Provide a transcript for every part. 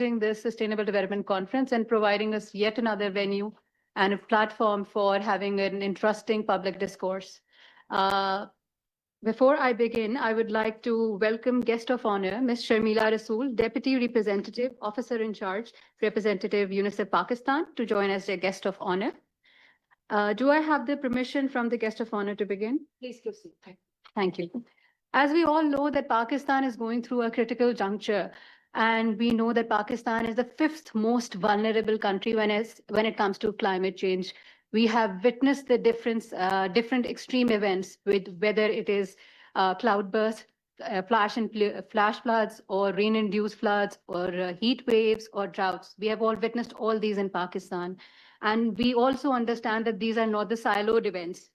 this Sustainable Development Conference and providing us yet another venue and a platform for having an interesting public discourse. Before I begin, I would like to welcome guest of honor, Ms. Sharmila Rasool, Deputy Representative, Officer in Charge, Representative UNICEF Pakistan, to join as a guest of honor. Do I have the permission from the guest of honor to begin? Please proceed. Thank you. As we all know that Pakistan is going through a critical juncture, and we know that Pakistan is the fifth most vulnerable country when it comes to climate change. We have witnessed the different extreme events, with whether it is cloudbursts, flash floods, or rain-induced floods, or heat waves, or droughts. We have all witnessed all these in Pakistan. And we also understand that these are not the siloed events.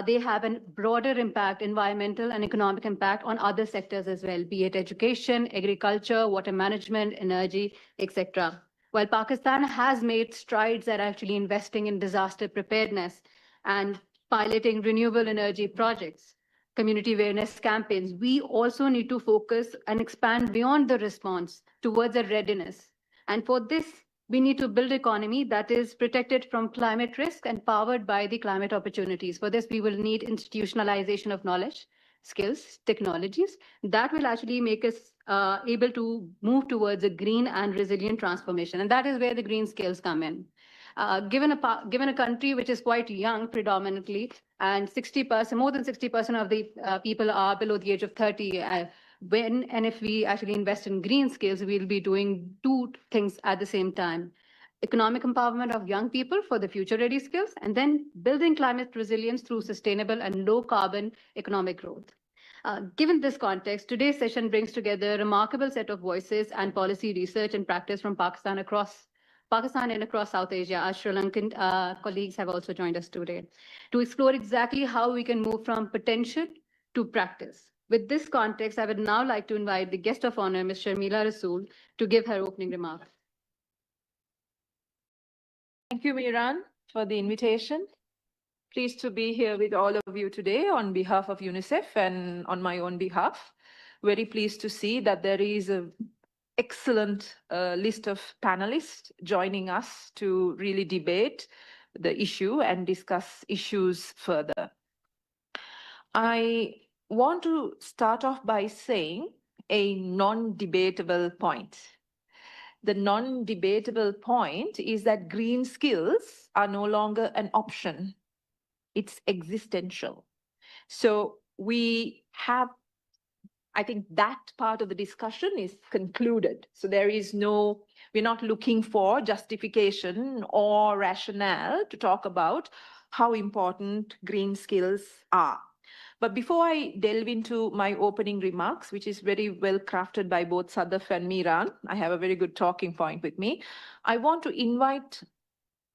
They have a broader impact, environmental and economic impact on other sectors as well, be it education, agriculture, water management, energy, etc. While Pakistan has made strides at actually investing in disaster preparedness and piloting renewable energy projects, community awareness campaigns, we also need to focus and expand beyond the response towards a readiness. And for this, we need to build an economy that is protected from climate risk and powered by the climate opportunities. For this, we will need institutionalization of knowledge, skills, technologies that will actually make us able to move towards a green and resilient transformation. And that is where the green skills come in. Given a country which is quite young predominantly, and 60%, more than 60% of the people are below the age of 30, when and if we actually invest in green skills, we'll be doing two things at the same time. Economic empowerment of young people for the future-ready skills, and then building climate resilience through sustainable and low-carbon economic growth. Given this context, today's session brings together a remarkable set of voices and policy research and practice from Pakistan and across South Asia. Our Sri Lankan colleagues have also joined us today to explore exactly how we can move from potential to practice. With this context, I would now like to invite the guest of honor, Ms. Sharmila Rasool, to give her opening remarks. Thank you, Miran, for the invitation. Pleased to be here with all of you today on behalf of UNICEF and on my own behalf. Very pleased to see that there is an excellent list of panelists joining us to really debate the issue and discuss issues further. I want to start off by saying a non-debatable point. The non-debatable point is that green skills are no longer an option. It's existential. So we have, I think that part of the discussion is concluded. So there is no, we're not looking for justification or rationale to talk about how important green skills are. But before I delve into my opening remarks, which is very well crafted by both Sadaf and Miran, I have a very good talking point with me. I want to invite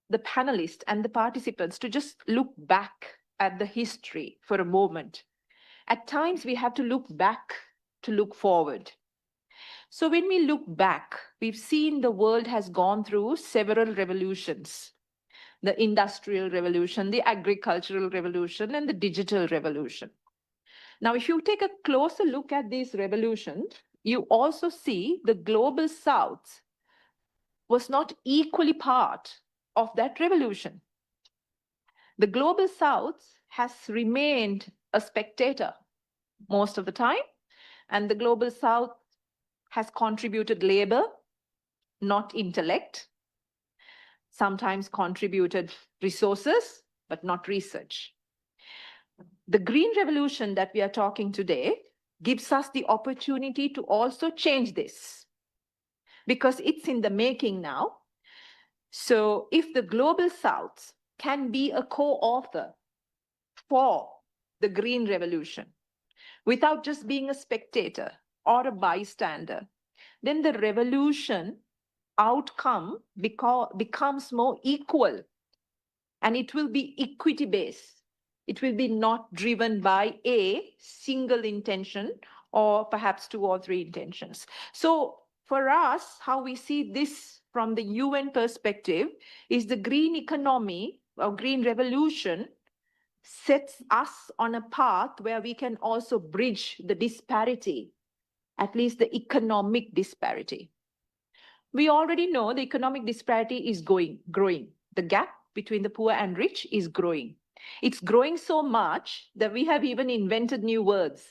the panelists and the participants to just look back at the history for a moment. At times, we have to look back to look forward. So when we look back, we've seen the world has gone through several revolutions. The Industrial Revolution, the Agricultural Revolution, and the Digital Revolution. Now, if you take a closer look at these revolutions, you also see the Global South was not equally part of that revolution. The Global South has remained a spectator most of the time, and the Global South has contributed labor, not intellect, sometimes contributed resources, but not research. The Green Revolution that we are talking today gives us the opportunity to also change this, because it's in the making now. So if the Global South can be a co-author for the Green Revolution, without just being a spectator or a bystander, then the revolution outcome becomes more equal, and it will be equity-based. It will be not driven by a single intention or perhaps two or three intentions. So for us, how we see this from the UN perspective is the green economy or green revolution sets us on a path where we can also bridge the disparity, at least the economic disparity. We already know the economic disparity is growing. The gap between the poor and rich is growing. It's growing so much that we have even invented new words.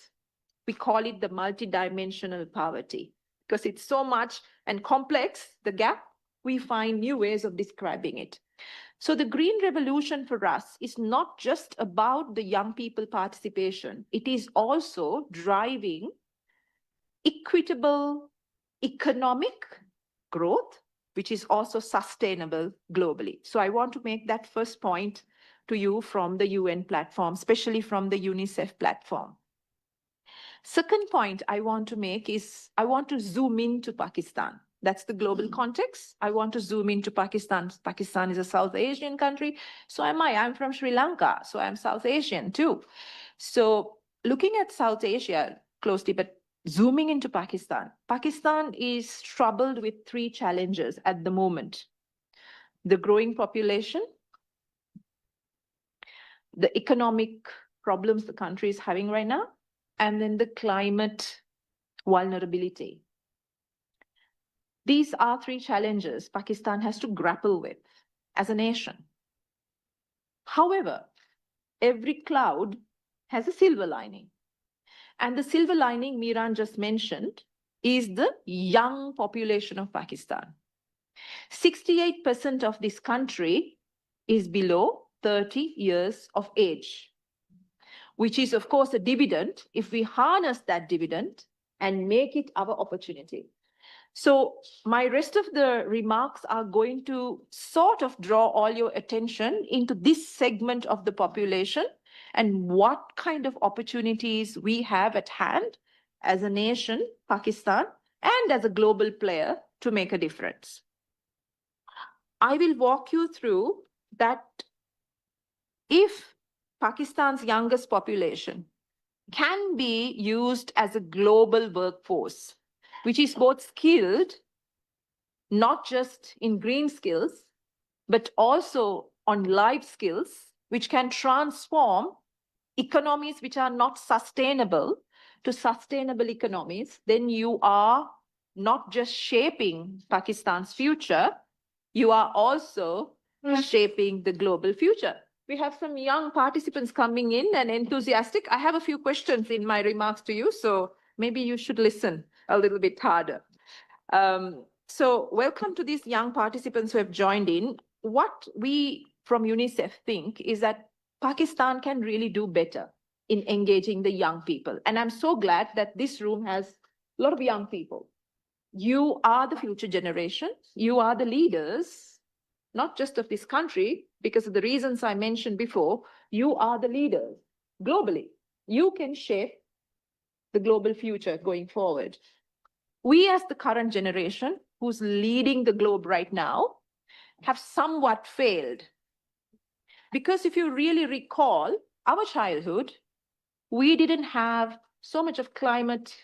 We call it the multidimensional poverty because it's so much and complex, the gap, we find new ways of describing it. So the Green Revolution for us is not just about the young people participation. It is also driving equitable economic growth, which is also sustainable globally. So I want to make that first point to you from the UN platform, especially from the UNICEF platform. Second point I want to make is I want to zoom into Pakistan. That's the global context. I want to zoom into Pakistan. Pakistan is a South Asian country. So am I. I'm from Sri Lanka. So I'm South Asian too. So looking at South Asia closely, but zooming into Pakistan, Pakistan is troubled with three challenges at the moment. The growing population, the economic problems the country is having right now, and then the climate vulnerability. These are three challenges Pakistan has to grapple with as a nation. However, every cloud has a silver lining. And the silver lining Miran just mentioned is the young population of Pakistan. 68% of this country is below 30 years of age, which is, of course, a dividend if we harness that dividend and make it our opportunity. So my rest of the remarks are going to sort of draw all your attention into this segment of the population and what kind of opportunities we have at hand as a nation, Pakistan, and as a global player to make a difference. I will walk you through that if Pakistan's youngest population can be used as a global workforce, which is both skilled, not just in green skills, but also on life skills, which can transform economies which are not sustainable to sustainable economies, then you are not just shaping Pakistan's future, you are also shaping the global future. We have some young participants coming in and enthusiastic. I have a few questions in my remarks to you, so maybe you should listen a little bit harder. So welcome to these young participants who have joined in. What we from UNICEF think is that Pakistan can really do better in engaging the young people. And I'm so glad that this room has a lot of young people. You are the future generation. You are the leaders, not just of this country, because of the reasons I mentioned before. You are the leaders globally. You can shape the global future going forward. We as the current generation who's leading the globe right now have somewhat failed. Because if you really recall our childhood, we didn't have so much of climate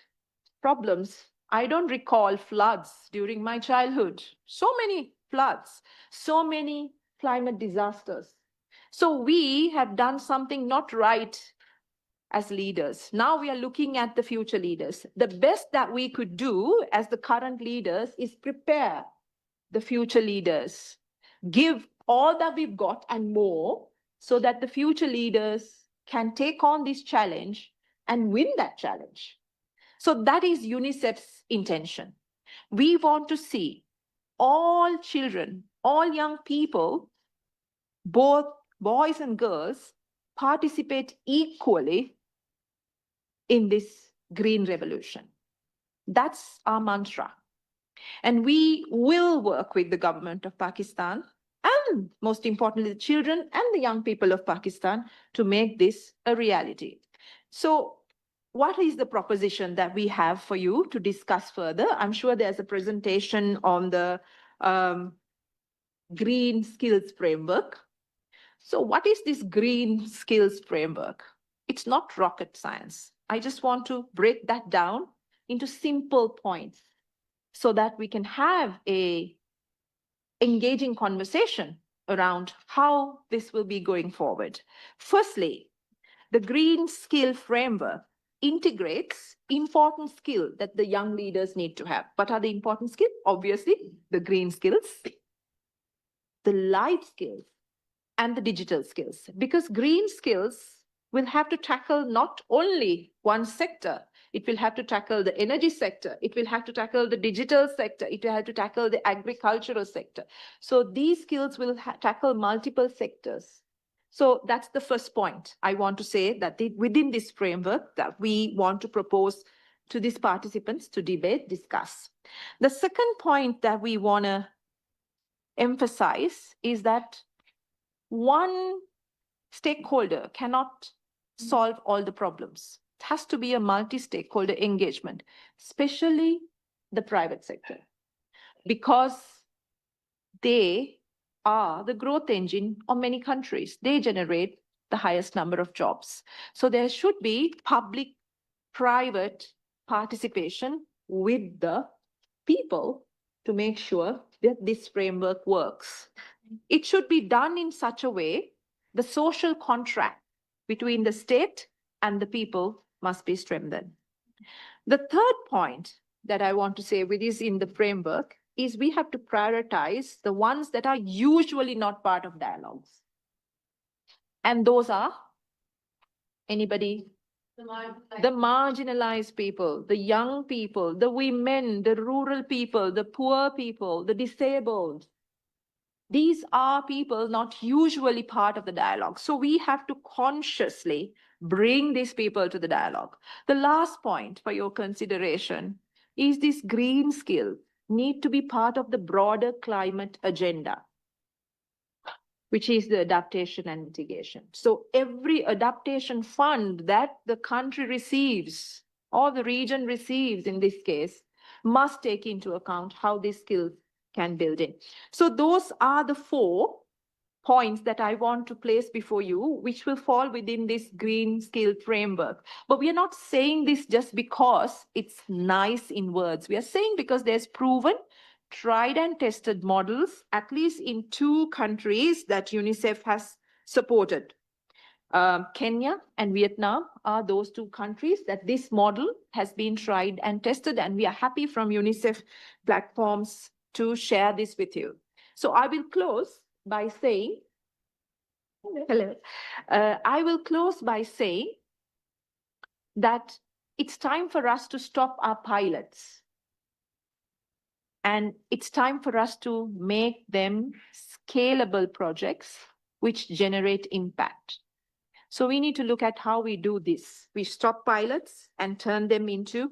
problems. I don't recall floods during my childhood. So many floods, so many climate disasters. So we have done something not right as leaders. Now we are looking at the future leaders. The best that we could do as the current leaders is prepare the future leaders. Give all that we've got and more so that the future leaders can take on this challenge and win that challenge. So that is UNICEF's intention. We want to see all children, all young people, both boys and girls, participate equally in this green revolution. That's our mantra. And we will work with the government of Pakistan and, most importantly, the children and the young people of Pakistan to make this a reality. So what is the proposition that we have for you to discuss further? I'm sure there's a presentation on the Green Skills Framework. So what is this Green Skills Framework? It's not rocket science. I just want to break that down into simple points so that we can have an engaging conversation around how this will be going forward. Firstly, the Green Skill Framework integrates important skills that the young leaders need to have. What are the important skills? Obviously, the green skills, the life skills, and the digital skills. Because green skills will have to tackle not only one sector, it will have to tackle the energy sector, it will have to tackle the digital sector, it will have to tackle the agricultural sector. So these skills will tackle multiple sectors. So that's the first point I want to say, that within this framework that we want to propose to these participants to debate, discuss. The second point that we want to emphasize is that one stakeholder cannot solve all the problems. It has to be a multi-stakeholder engagement, especially the private sector, because they are the growth engine of many countries. They generate the highest number of jobs. So there should be public-private participation with the people to make sure that this framework works. It should be done in such a way, the social contract between the state and the people must be strengthened. The third point that I want to say with this in the framework is we have to prioritize the ones that are usually not part of dialogues. And those are, anybody? The marginalized people, the young people, the women, the rural people, the poor people, the disabled. These are people not usually part of the dialogue. So we have to consciously bring these people to the dialogue. The last point for your consideration is this green skill need to be part of the broader climate agenda, which is the adaptation and mitigation. So every adaptation fund that the country receives or the region receives in this case must take into account how these skills can build in. So those are the 4 points that I want to place before you, which will fall within this green skill framework. But we are not saying this just because it's nice in words. We are saying because there's proven, tried and tested models, at least in 2 countries that UNICEF has supported. Kenya and Vietnam are those 2 countries that this model has been tried and tested, and we are happy from UNICEF platforms to share this with you. So I will close by saying, hello. I will close by saying that it's time for us to stop our pilots. And it's time for us to make them scalable projects which generate impact. So we need to look at how we do this. We stop pilots and turn them into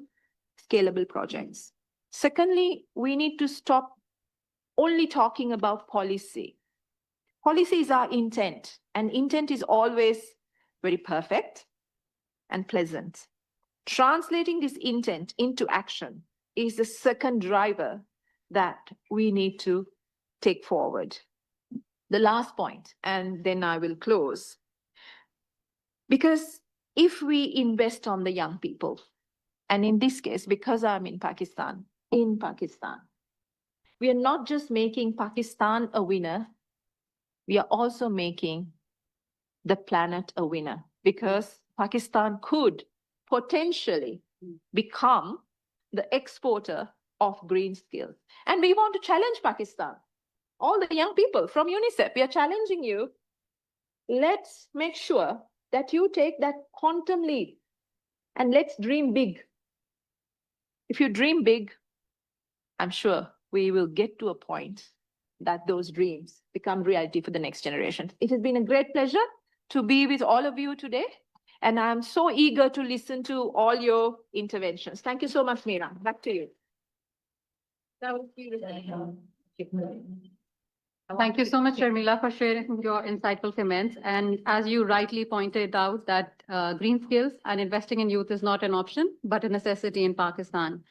scalable projects. Secondly, we need to stop only talking about policy. Policy is our intent, and intent is always very perfect and pleasant. Translating this intent into action is the second driver that we need to take forward. The last point, and then I will close. Because if we invest on the young people, and in this case, because I'm in Pakistan, we are not just making Pakistan a winner, we are also making the planet a winner, because Pakistan could potentially become the exporter of green skills. And we want to challenge Pakistan. All the young people from UNICEF, we are challenging you. Let's make sure that you take that quantum leap and let's dream big. If you dream big, I'm sure we will get to a point that those dreams become reality for the next generation. It has been a great pleasure to be with all of you today. And I'm so eager to listen to all your interventions. Thank you so much, Meera. Back to you. That was beautiful. Thank you so much, Sharmila, for sharing your insightful comments. And as you rightly pointed out, that green skills and investing in youth is not an option, but a necessity in Pakistan.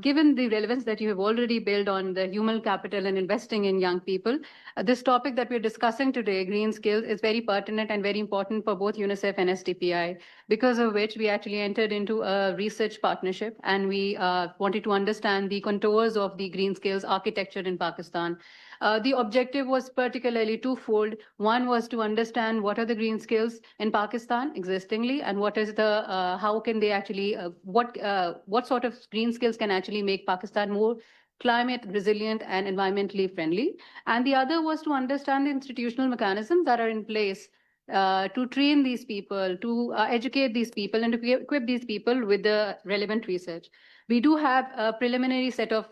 Given the relevance that you have already built on the human capital and investing in young people, this topic that we're discussing today, green skills, is very pertinent and very important for both UNICEF and SDPI, because of which we actually entered into a research partnership, and we wanted to understand the contours of the green skills architecture in Pakistan. The objective was particularly twofold. One was to understand what are the green skills in Pakistan existingly, and what is the how can they actually what sort of green skills can actually make Pakistan more climate resilient and environmentally friendly. And the other was to understand the institutional mechanisms that are in place to train these people, to educate these people, and to equip these people with the relevant research. We do have a preliminary set of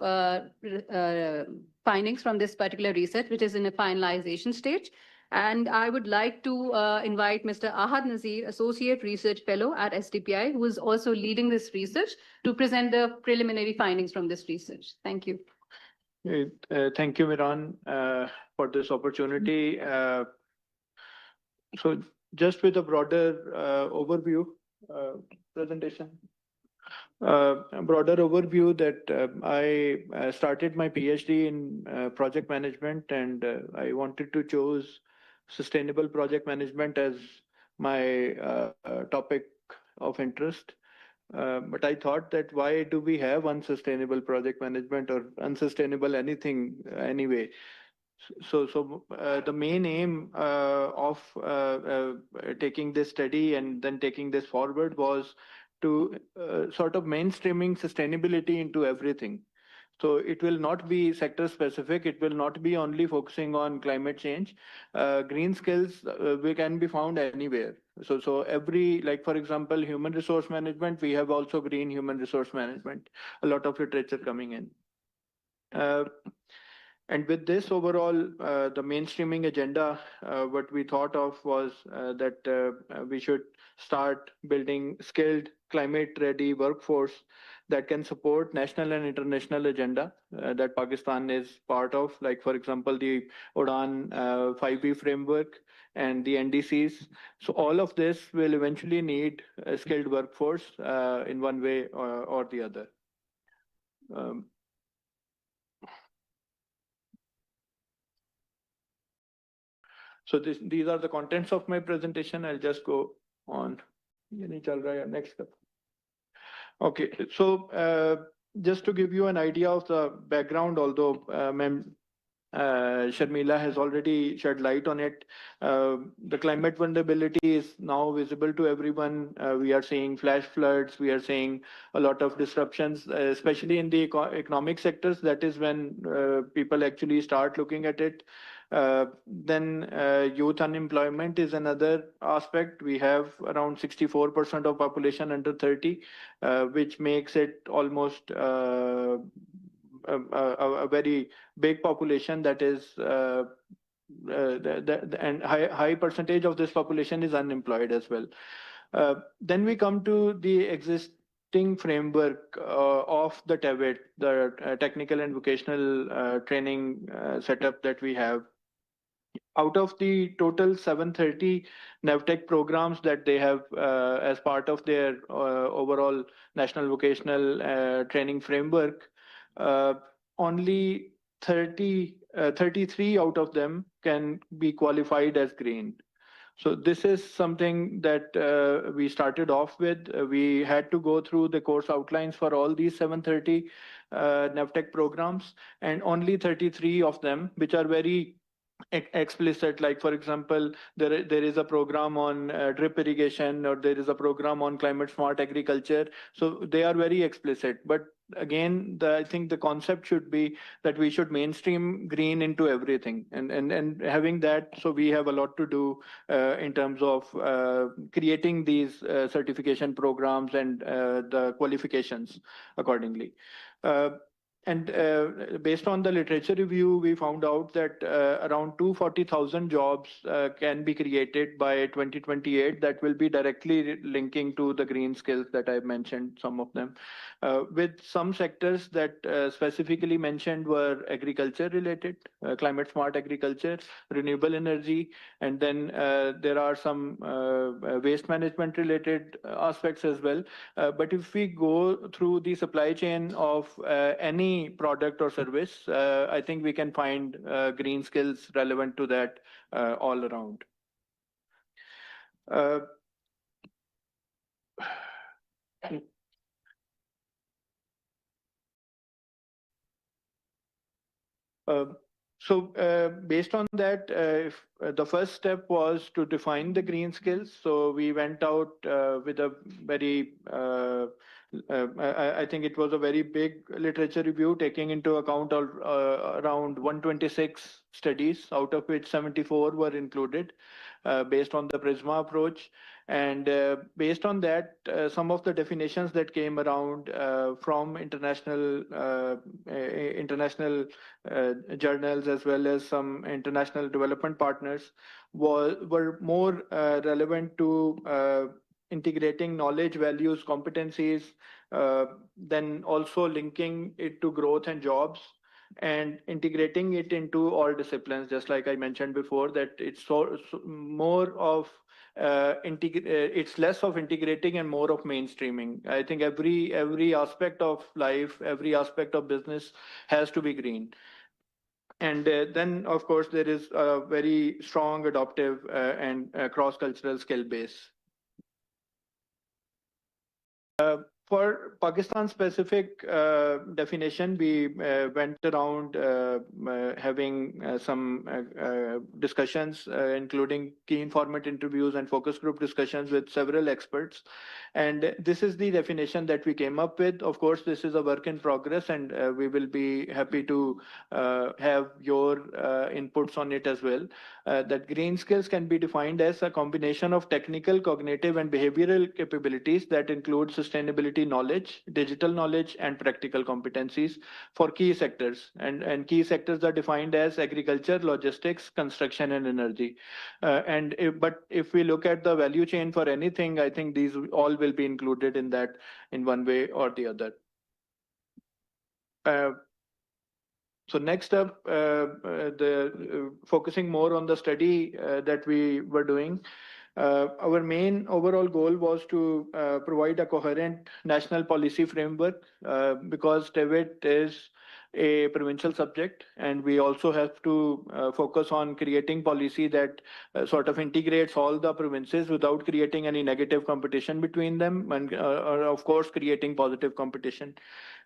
findings from this particular research, which is in a finalization stage. And I would like to invite Mr. Ahad Nazir, Associate Research Fellow at SDPI, who is also leading this research, to present the preliminary findings from this research. Thank you. Thank you, Miran, for this opportunity. So just with a broader overview presentation. A broader overview that I started my PhD in project management, and I wanted to choose sustainable project management as my topic of interest. But I thought that why do we have unsustainable project management or unsustainable anything anyway? So the main aim of taking this study and then taking this forward was to sort of mainstreaming sustainability into everything. So it will not be sector specific. It will not be only focusing on climate change. Green skills we can be found anywhere. So every, like for example, human resource management, we have also green human resource management. A lot of literature coming in. And with this overall, the mainstreaming agenda, what we thought of was that we should start building skilled, climate-ready workforce that can support national and international agenda that Pakistan is part of, like, for example, the UDAN 5B framework and the NDCs. So all of this will eventually need a skilled workforce in one way or the other. So these are the contents of my presentation. I'll just go on. Next step. Okay, so just to give you an idea of the background, although Sharmila has already shed light on it, the climate vulnerability is now visible to everyone. We are seeing flash floods. We are seeing a lot of disruptions, especially in the economic sectors. That is when people actually start looking at it. Then youth unemployment is another aspect. We have around 64% of population under 30, which makes it almost a very big population that is, and high percentage of this population is unemployed as well. Then we come to the existing framework of the TVET, the technical and vocational training setup that we have. Out of the total 730 NAVTEC programs that they have as part of their overall national vocational training framework, only 33 out of them can be qualified as green. So this is something that we started off with. We had to go through the course outlines for all these 730 NAVTEC programs, and only 33 of them, which are very explicit, like for example, there is a program on drip irrigation, or there is a program on climate smart agriculture. So they are very explicit. But again, I think the concept should be that we should mainstream green into everything, and having that, so we have a lot to do in terms of creating these certification programs and the qualifications accordingly. Based on the literature review, we found out that around 240,000 jobs can be created by 2028 that will be directly linking to the green skills that I've mentioned, some of them. With some sectors that specifically mentioned were agriculture related, climate smart agriculture, renewable energy, and then there are some waste management related aspects as well. But if we go through the supply chain of any product or service, I think we can find green skills relevant to that all around. Based on that, if, the first step was to define the green skills. So we went out with a very, I think it was a very big literature review, taking into account around 126 studies, out of which 74 were included based on the Prisma approach. And based on that, some of the definitions that came around from international journals as well as some international development partners were more relevant to integrating knowledge, values, competencies, then also linking it to growth and jobs, and integrating it into all disciplines, just like I mentioned before, that it's more of it's less of integrating and more of mainstreaming. I think every aspect of life, every aspect of business has to be green. And then, of course, there is a very strong adoptive and cross-cultural skill base. For Pakistan-specific definition, we went around having some discussions, including key informant interviews and focus group discussions with several experts. And this is the definition that we came up with. Of course, this is a work in progress, and we will be happy to have your inputs on it as well. That green skills can be defined as a combination of technical, cognitive, and behavioral capabilities that include sustainability knowledge, digital knowledge, and practical competencies for key sectors. And key sectors are defined as agriculture, logistics, construction, and energy. But if we look at the value chain for anything, I think these all will be included in that in one way or the other. So next up, focusing more on the study that we were doing. Our main overall goal was to provide a coherent national policy framework because TVET is a provincial subject, and we also have to focus on creating policy that sort of integrates all the provinces without creating any negative competition between them, and of course creating positive competition.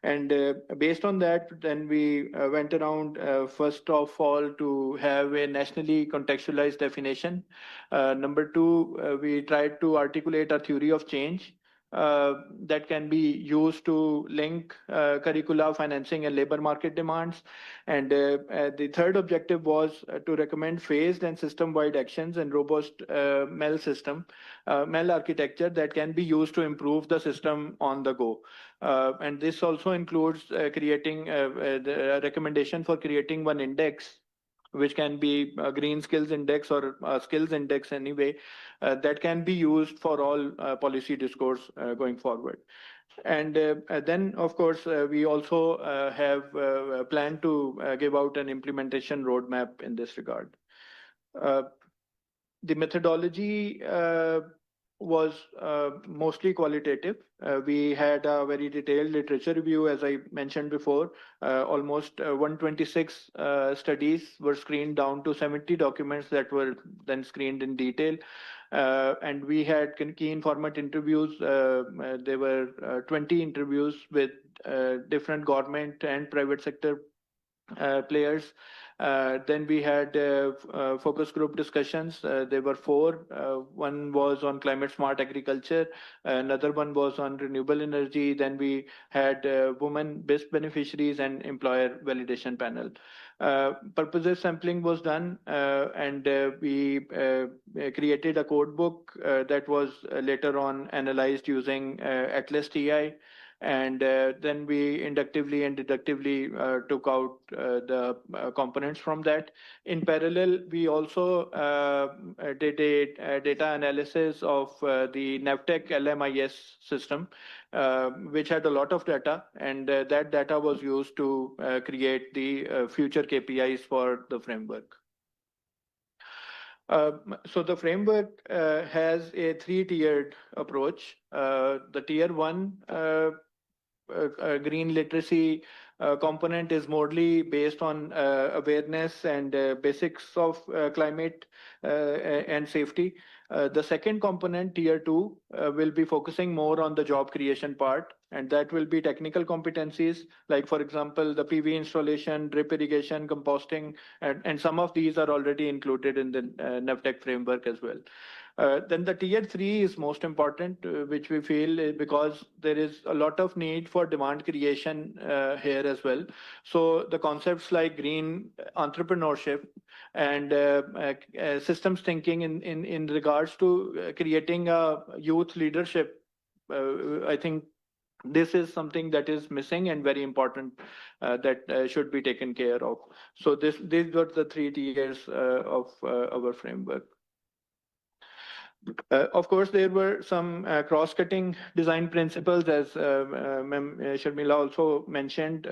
And based on that, then we went around first of all to have a nationally contextualized definition. Number two, we tried to articulate a theory of change that can be used to link curricula, financing, and labor market demands. And the third objective was to recommend phased and system-wide actions and robust MEL system, MEL architecture that can be used to improve the system on the go. And this also includes creating the recommendation for creating one index, which can be a green skills index or a skills index anyway, that can be used for all policy discourse going forward. And then, of course, we also have a plan to give out an implementation roadmap in this regard. The methodology was mostly qualitative. We had a very detailed literature review, as I mentioned before. Almost 126 studies were screened down to 70 documents that were then screened in detail. And we had key informant interviews. There were 20 interviews with different government and private sector players. Then we had focus group discussions. There were 4. One was on climate smart agriculture. Another one was on renewable energy. Then we had women BISP beneficiaries and employer validation panel. Purposive sampling was done, and we created a code book that was later on analyzed using Atlas TI. And then we inductively and deductively took out the components from that. In parallel, we also did a data analysis of the Navtech LMIS system, which had a lot of data, and that data was used to create the future KPIs for the framework. So the framework has a three-tiered approach. The tier one green literacy component is morely based on awareness and basics of climate and safety. The second component, tier two, will be focusing more on the job creation part, and that will be technical competencies, like, for example, the PV installation, drip irrigation, composting, and some of these are already included in the Navtech framework as well. Then the tier three is most important, which we feel because there is a lot of need for demand creation here as well. So the concepts like green entrepreneurship and systems thinking in regards to creating a youth leadership, I think this is something that is missing and very important that should be taken care of. So these were the three tiers of our framework. Of course, there were some cross-cutting design principles, as Ma'am Sharmila also mentioned.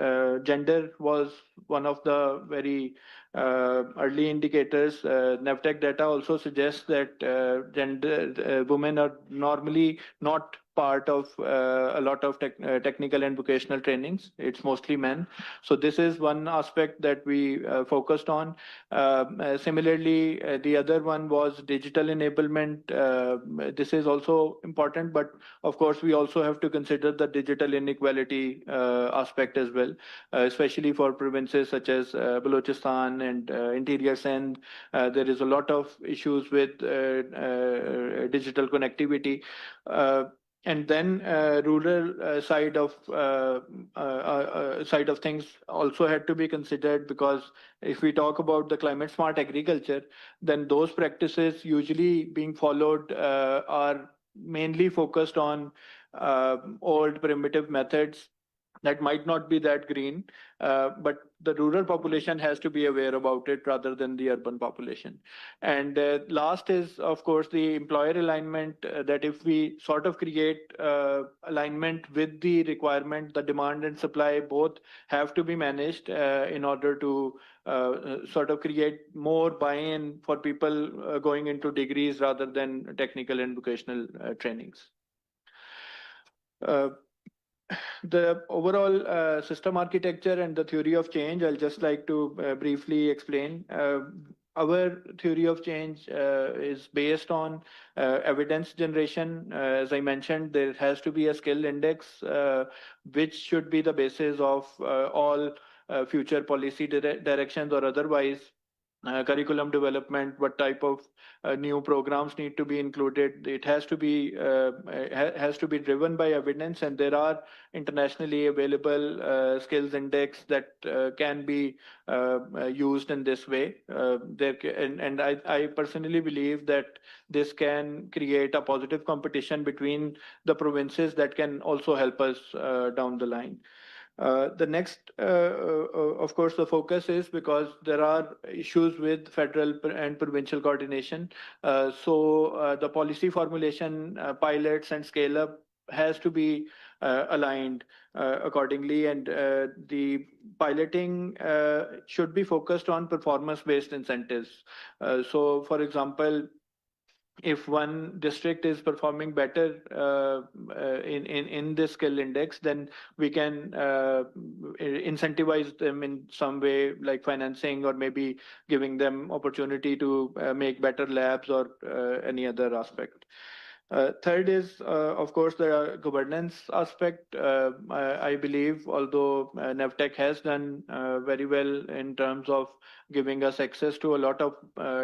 Gender was one of the very early indicators. Navtech data also suggests that women are normally not part of a lot of technical and vocational trainings. It's mostly men. So this is one aspect that we focused on. Similarly, the other one was digital enablement. This is also important, but of course, we also have to consider the digital inequality aspect as well, especially for provinces such as Balochistan and interior Sindh. There is a lot of issues with digital connectivity. And then rural side of things also had to be considered, because if we talk about the climate smart agriculture, then those practices usually being followed are mainly focused on old primitive methods that might not be that green, but the rural population has to be aware about it rather than the urban population. And last is, of course, the employer alignment, that if we sort of create alignment with the requirement, the demand and supply both have to be managed in order to sort of create more buy-in for people going into degrees rather than technical and vocational trainings. The overall system architecture and the theory of change, I'll just like to briefly explain. Our theory of change is based on evidence generation. As I mentioned, there has to be a skill index, which should be the basis of all future policy directions or otherwise. Curriculum development, what type of new programs need to be included. It has to be driven by evidence, and there are internationally available skills index that can be used in this way. I personally believe that this can create a positive competition between the provinces that can also help us down the line. The next, of course, the focus is because there are issues with federal and provincial coordination. So the policy formulation, pilots and scale up has to be aligned accordingly, and the piloting should be focused on performance-based incentives. So, for example, if one district is performing better in this skill index, then we can incentivize them in some way, like financing or maybe giving them opportunity to make better labs or any other aspect. Third is, of course, the governance aspect. I believe, although Navtech has done very well in terms of giving us access to a lot of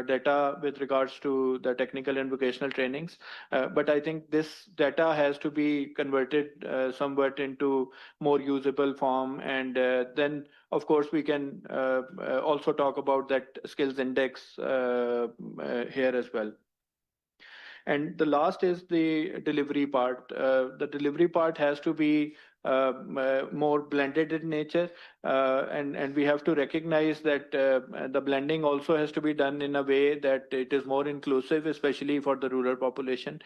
data with regards to the technical and vocational trainings, but I think this data has to be converted somewhat into more usable form, and then, of course, we can also talk about that skills index here as well. And the last is the delivery part. The delivery part has to be more blended in nature, and we have to recognize that the blending also has to be done in a way that it is more inclusive, especially for the rural population,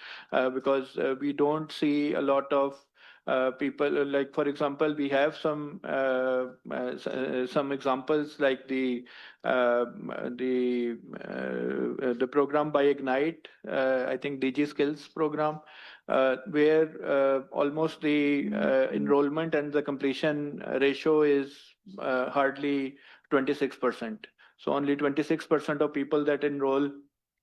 because we don't see a lot of people like, for example, we have some examples like the program by Ignite, I think DG Skills program, where almost the enrollment and the completion ratio is hardly 26%. So only 26% of people that enroll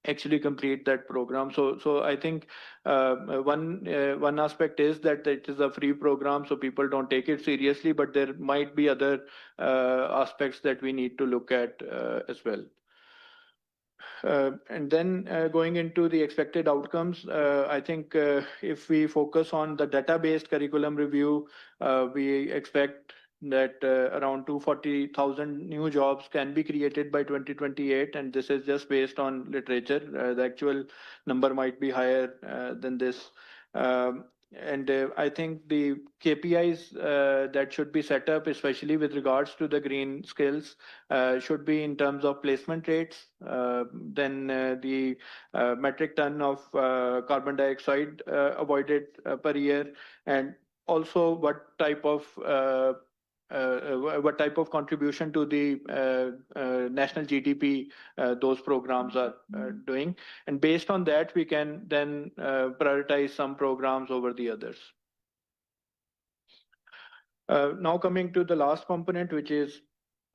actually complete that program. So I think one aspect is that it is a free program, so people don't take it seriously, but there might be other aspects that we need to look at as well. And then going into the expected outcomes, I think if we focus on the data-based curriculum review, we expect that around 240,000 new jobs can be created by 2028, and this is just based on literature. The actual number might be higher than this. And I think the KPIs that should be set up, especially with regards to the green skills, should be in terms of placement rates, then the metric ton of carbon dioxide avoided per year, and also what type of contribution to the national GDP those programs are doing. And based on that, we can then prioritize some programs over the others. Now coming to the last component, which is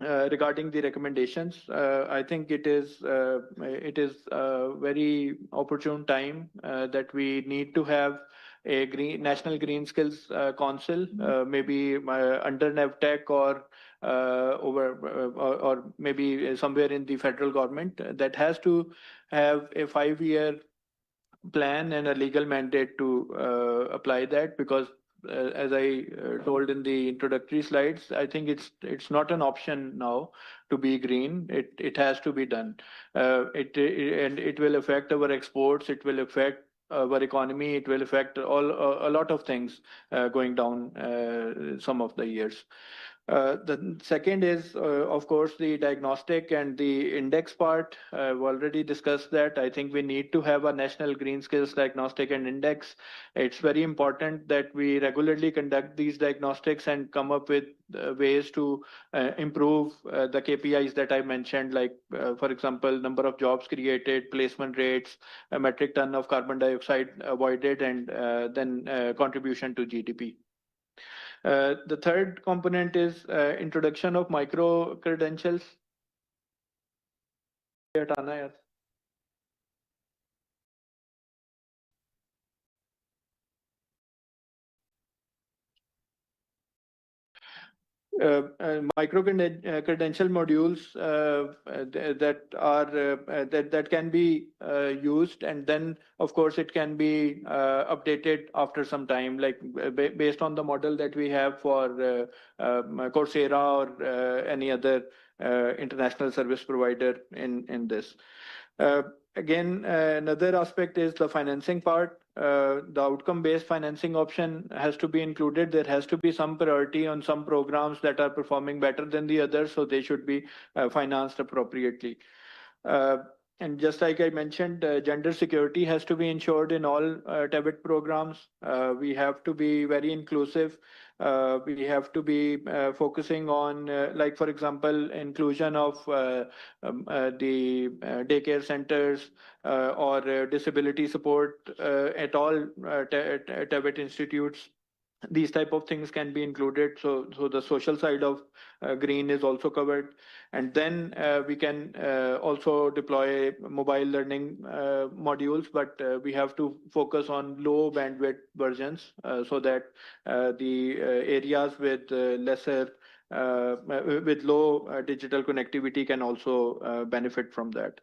regarding the recommendations, I think it is a very opportune time that we need to have a National Green Skills Council, maybe under NAVTEC or or maybe somewhere in the federal government, that has to have a 5-year plan and a legal mandate to apply that, because as I told in the introductory slides, I think it's not an option now to be green. It has to be done. And it will affect our exports. It will affect our economy. It will affect a lot of things going down some of the years. The second is, of course, the diagnostic and the index part. I've already discussed that. I think we need to have a national green skills diagnostic and index. It's very important that we regularly conduct these diagnostics and come up with ways to improve the KPIs that I mentioned, like, for example, number of jobs created, placement rates, a metric ton of carbon dioxide avoided, and then contribution to GDP. The third component is introduction of micro credentials. Micro credential modules that can be used, and then of course it can be updated after some time, like based on the model that we have for Coursera or any other international service provider in this. Again, another aspect is the financing part. The outcome-based financing option has to be included. There has to be some priority on some programs that are performing better than the others, so they should be financed appropriately. And just like I mentioned, gender security has to be ensured in all TEBIT programs. We have to be very inclusive. We have to be focusing on, like, for example, inclusion of the daycare centers or disability support at all TEBIT institutes. These type of things can be included, so the social side of green is also covered. And then we can also deploy mobile learning modules, but we have to focus on low bandwidth versions so that the areas with low digital connectivity can also benefit from that.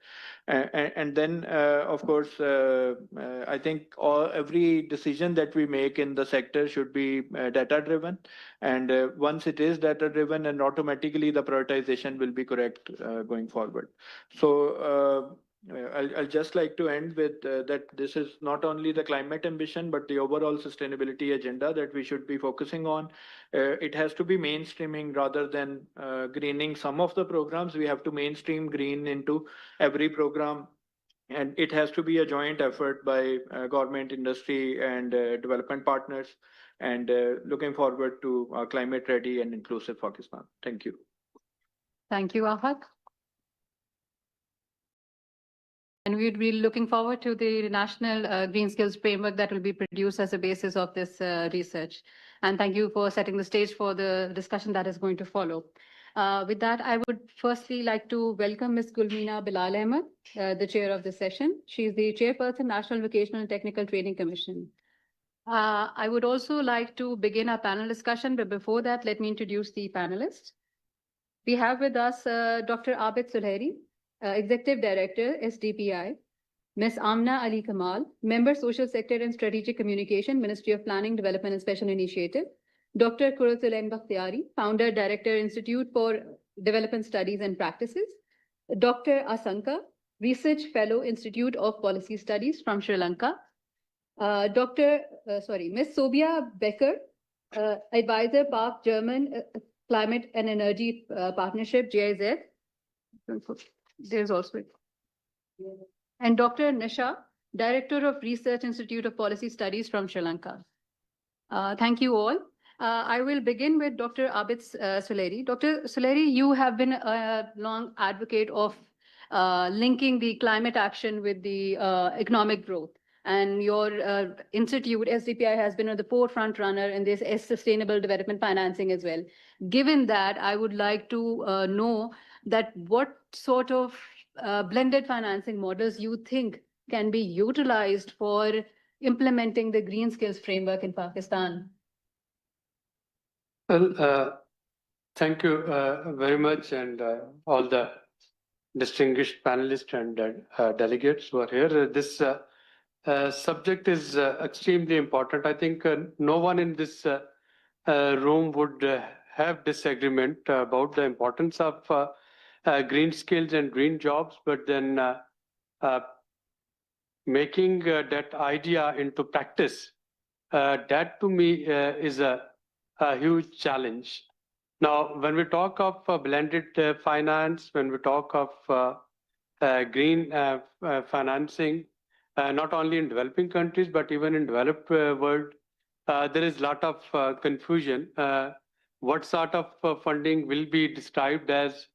And then, of course, I think every decision that we make in the sector should be data driven. And once it is data driven, and automatically the prioritization will be correct going forward. So I'll just like to end with that this is not only the climate ambition, but the overall sustainability agenda that we should be focusing on. It has to be mainstreaming rather than greening some of the programs. We have to mainstream green into every program. And it has to be a joint effort by government, industry, and development partners. And looking forward to a climate ready and inclusive Pakistan. Thank you. Thank you, Ahad. And we'd be looking forward to the national green skills framework that will be produced as a basis of this research. And thank you for setting the stage for the discussion that is going to follow. With that, I would firstly like to welcome Ms. Gulmeena Bilal Ahmed, the chair of the session. She is the chairperson, National Vocational and Technical Training Commission. I would also like to begin our panel discussion, but before that, let me introduce the panelists. We have with us Dr. Abid Suleiri, Executive Director, SDPI, Ms. Amna Ali Kamal, Member Social Sector and Strategic Communication, Ministry of Planning, Development and Special Initiative, Dr. Kuratulain Bakhtiari, Founder, Director, Institute for Development Studies and Practices, Dr. Asanka, Research Fellow, Institute of Policy Studies from Sri Lanka, Ms. Sobia Becker, Advisor, Park German Climate and Energy Partnership, GIZ. There's also, and Dr. Nisha, Director of Research Institute of Policy Studies from Sri Lanka. Thank you all. I will begin with Dr. Abid Suleiri. Dr. Suleiri, you have been a long advocate of linking the climate action with the economic growth. And your institute, SDPI, has been at the forefront runner in this sustainable development financing as well. Given that, I would like to know that what sort of blended financing models you think can be utilized for implementing the green skills framework in Pakistan. Well, thank you very much, and all the distinguished panelists and delegates who are here. This subject is extremely important. I think no one in this room would have disagreement about the importance of green skills and green jobs, but then making that idea into practice, that to me is a huge challenge. Now, when we talk of blended finance, when we talk of green financing, not only in developing countries, but even in developed world, there is a lot of confusion. What sort of funding will be described as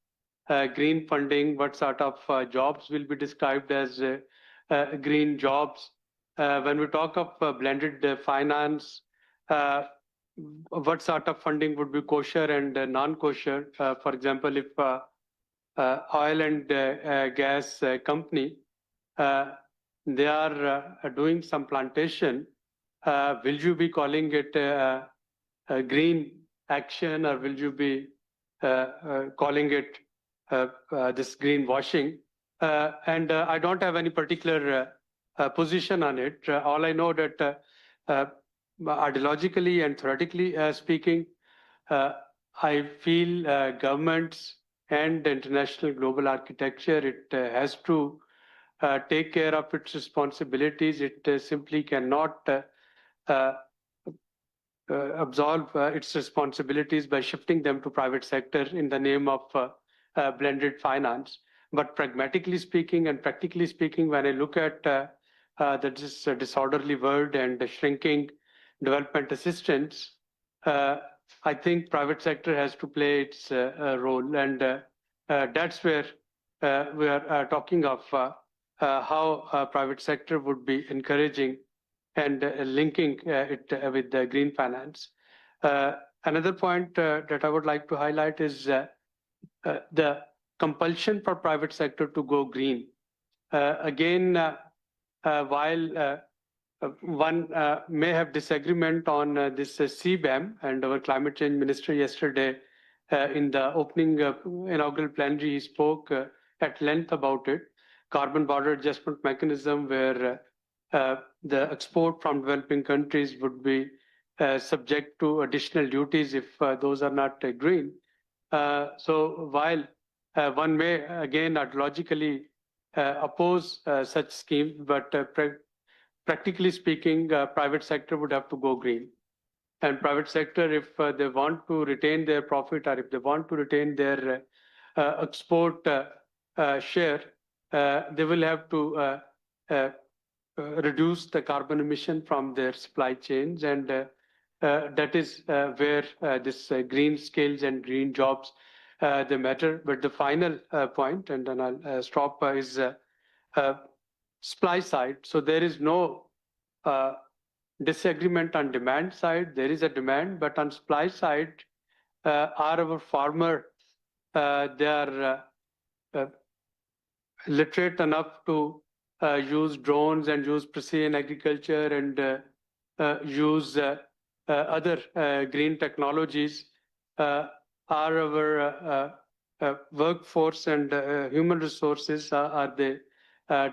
green funding? What sort of jobs will be described as green jobs? When we talk of blended finance, what sort of funding would be kosher and non-kosher? For example, if oil and gas company, they are doing some plantation, will you be calling it a green action, or will you be calling it this greenwashing? And I don't have any particular position on it. All I know that ideologically and theoretically speaking, I feel governments and the international global architecture, it has to take care of its responsibilities. It simply cannot absolve its responsibilities by shifting them to private sector in the name of blended finance. But pragmatically speaking and practically speaking, when I look at this disorderly world and the shrinking development assistance, I think private sector has to play its role, and that's where we are talking of how private sector would be encouraging and linking it with the green finance. Another point that I would like to highlight is the compulsion for private sector to go green. Again, while one may have disagreement on this CBAM, and our climate change minister yesterday in the opening inaugural plenary, he spoke at length about it. Carbon border adjustment mechanism, where the export from developing countries would be subject to additional duties if those are not green. So while one may again ideologically oppose such schemes, but practically speaking, private sector would have to go green. And private sector, if they want to retain their profit or if they want to retain their export share, they will have to reduce the carbon emission from their supply chains. And that is where this green skills and green jobs, they matter. But the final point, and then I'll stop, is supply side. So there is no disagreement on demand side. There is a demand, but on supply side, are our farmer, they are literate enough to use drones and use precision agriculture and use other green technologies. Are our workforce and human resources, are they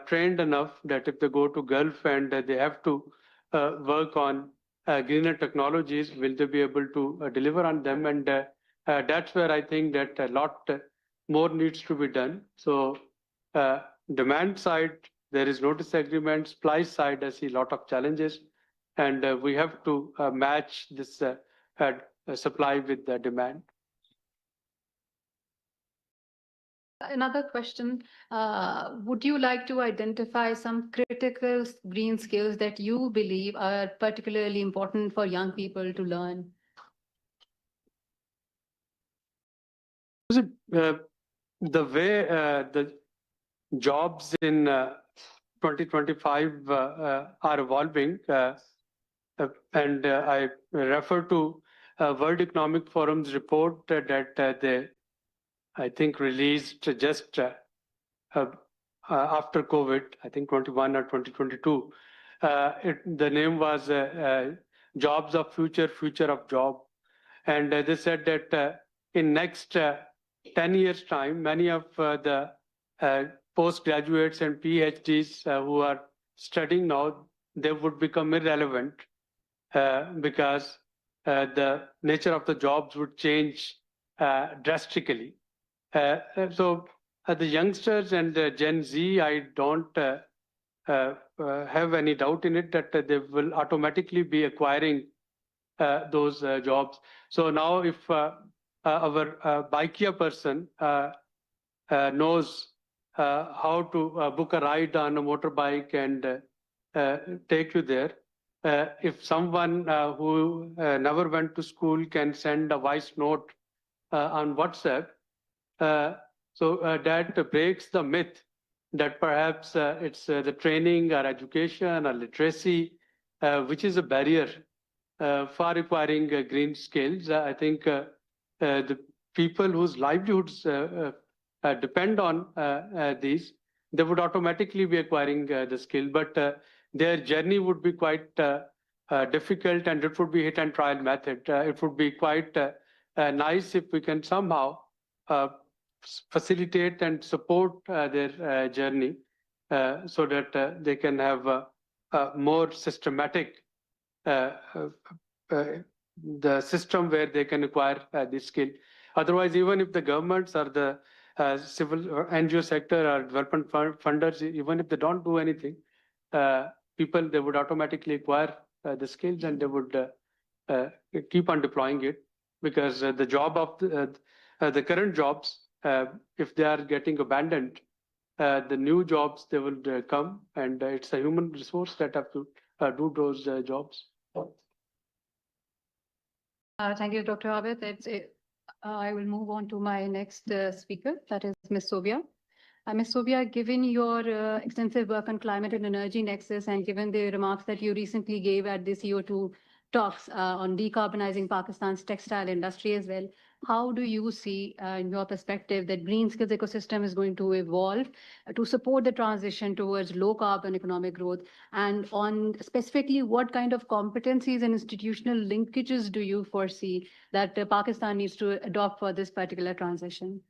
trained enough that if they go to Gulf and they have to work on greener technologies, will they be able to deliver on them? And that's where I think that a lot more needs to be done. So demand side, there is no disagreement. Supply side, I see a lot of challenges, and we have to match this supply with the demand. Another question, would you like to identify some critical green skills that you believe are particularly important for young people to learn? The way the jobs in 2025 are evolving, and I refer to World Economic Forum's report that they, I think, released just after COVID, I think 21 or 2022. The name was Jobs of Future, Future of Job. And they said that in next 10 years' time, many of the postgraduates and PhDs who are studying now, they would become irrelevant because the nature of the jobs would change drastically. So the youngsters and Gen Z, I don't have any doubt in it that they will automatically be acquiring those jobs. So now if our Bikeia person knows how to book a ride on a motorbike and take you there, if someone who never went to school can send a voice note on WhatsApp, so that breaks the myth that perhaps it's the training or education or literacy, which is a barrier for acquiring green skills. I think the people whose livelihoods depend on these, they would automatically be acquiring the skill, but their journey would be quite difficult, and it would be hit and trial method. It would be quite nice if we can somehow facilitate and support their journey so that they can have a more systematic the system where they can acquire this skill. Otherwise, even if the governments or the civil or NGO sector or development funders, even if they don't do anything, people, they would automatically acquire the skills and they would keep on deploying it, because the job of the current jobs, if they are getting abandoned, the new jobs, they will come, and it's a human resource that have to do those jobs. Thank you, Dr. Abid. I will move on to my next speaker, that is Ms. Sovia. Ms. Sovia, given your extensive work on climate and energy nexus, and given the remarks that you recently gave at the CO2 talks on decarbonizing Pakistan's textile industry as well, how do you see, in your perspective, that green skills ecosystem is going to evolve to support the transition towards low carbon economic growth? And on specifically, what kind of competencies and institutional linkages do you foresee that Pakistan needs to adopt for this particular transition?